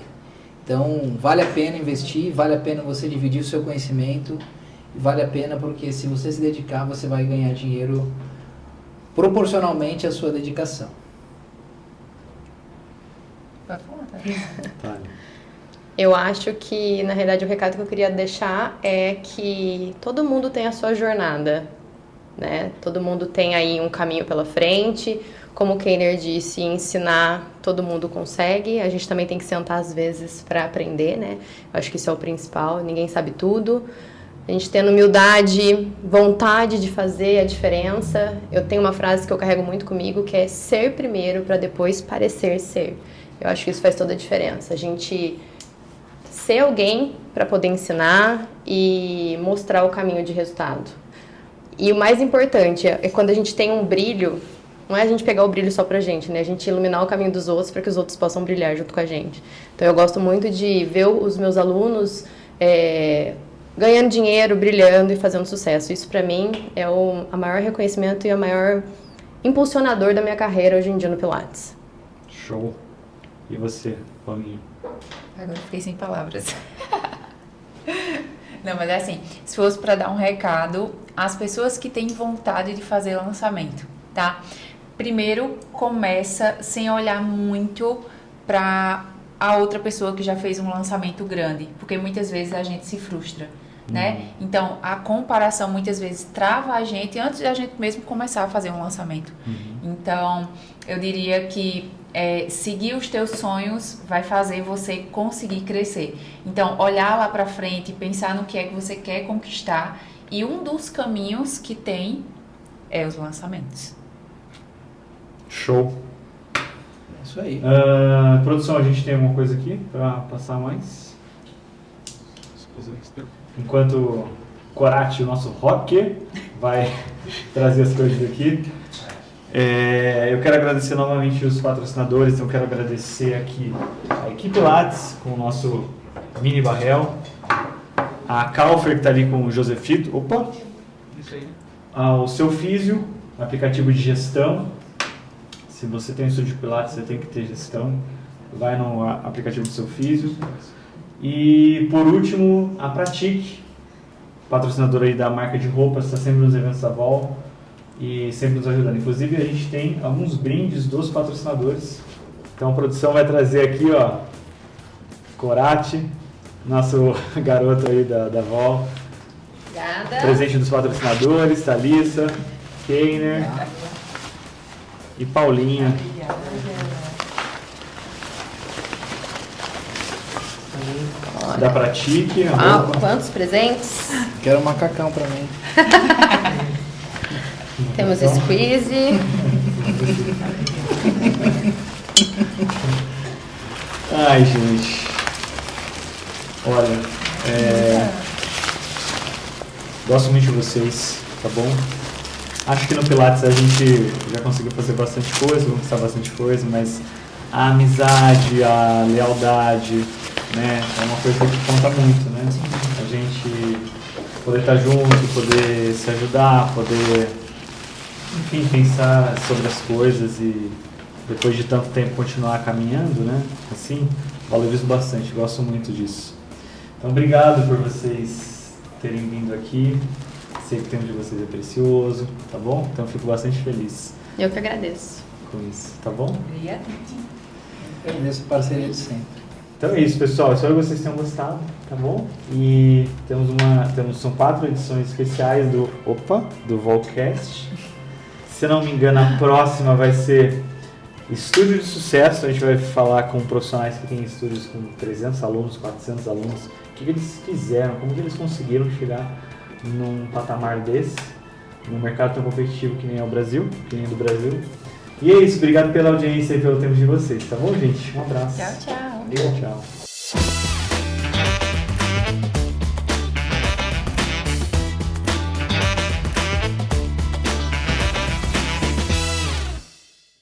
Então, vale a pena investir, vale a pena você dividir o seu conhecimento, vale a pena porque se você se dedicar, você vai ganhar dinheiro proporcionalmente à sua dedicação. Vai falar, tá? Tá. Eu acho que, na realidade, o recado que eu queria deixar é que todo mundo tem a sua jornada, né? Todo mundo tem aí um caminho pela frente. Como o Keiner disse, ensinar todo mundo consegue. A gente também tem que sentar às vezes para aprender, né? Eu acho que isso é o principal. Ninguém sabe tudo. A gente tendo humildade, vontade de fazer a diferença. Eu tenho uma frase que eu carrego muito comigo, que é ser primeiro para depois parecer ser. Eu acho que isso faz toda a diferença. A gente ser alguém para poder ensinar e mostrar o caminho de resultado. E o mais importante é quando a gente tem um brilho, não é a gente pegar o brilho só pra gente, né? A gente iluminar o caminho dos outros para que os outros possam brilhar junto com a gente. Então eu gosto muito de ver os meus alunos ganhando dinheiro, brilhando e fazendo sucesso. Isso pra mim é o maior reconhecimento e a maior impulsionador da minha carreira hoje em dia no Pilates. Show. E você, Paulinho? Agora eu fiquei sem palavras. Não, mas é assim, se fosse para dar um recado, as pessoas que têm vontade de fazer lançamento, tá? Primeiro, começa sem olhar muito para a outra pessoa que já fez um lançamento grande, porque muitas vezes a gente se frustra, né? Então, a comparação muitas vezes trava a gente antes de a gente mesmo começar a fazer um lançamento. Então, eu diria que seguir os teus sonhos vai fazer você conseguir crescer. Então, olhar lá para frente, pensar no que é que você quer conquistar, e um dos caminhos que tem é os lançamentos. Show. Isso aí. Produção, a gente tem alguma coisa aqui para passar mais? Enquanto Corati, o nosso rocker, vai trazer as coisas aqui. Eu quero agradecer novamente os patrocinadores, então eu quero agradecer aqui a equipe Lattes com o nosso Mini Barrel, a Calfer que está ali com o Josefito, Isso aí. o Seu Físio, aplicativo de gestão. Se você tem um estúdio de Pilates, você tem que ter gestão, vai no aplicativo do Seu Físio. E por último, a Pratique, patrocinadora aí da marca de roupas, está sempre nos eventos da Vol e sempre nos ajudando. Inclusive a gente tem alguns brindes dos patrocinadores. Então a produção vai trazer aqui, ó, Corati, nosso garoto aí da Vol. Obrigada. Presente dos patrocinadores, Thalissa, Keiner e Paulinha. Da Pratique. Quantos presentes? Quero um macacão pra mim. Temos squeeze. Ai, gente. Olha, gosto muito de vocês, tá bom? Acho que no Pilates a gente já conseguiu fazer bastante coisa, conquistar bastante coisa, mas a amizade, a lealdade, né, é uma coisa que conta muito, né? A gente poder estar junto, poder se ajudar, poder, enfim, pensar sobre as coisas e depois de tanto tempo continuar caminhando, né? Assim, valorizo bastante, gosto muito disso. Então, obrigado por vocês terem vindo aqui. Sei que o tempo de vocês é precioso, tá bom? Então, fico bastante feliz Eu que agradeço. com isso, tá bom? Obrigada. Agradeço a parceria de sempre. Então é isso, pessoal. Espero que vocês tenham gostado, tá bom? E são 4 edições especiais do Volcast. Se eu não me engano, a próxima vai ser Estúdio de Sucesso. A gente vai falar com profissionais que têm estúdios com 300 alunos, 400 alunos. O que eles fizeram, como que eles conseguiram chegar num patamar desse, num mercado tão competitivo que nem é o Brasil, que nem é do Brasil. E é isso, obrigado pela audiência e pelo tempo de vocês, tá bom, gente? Um abraço. Tchau, tchau. Tchau.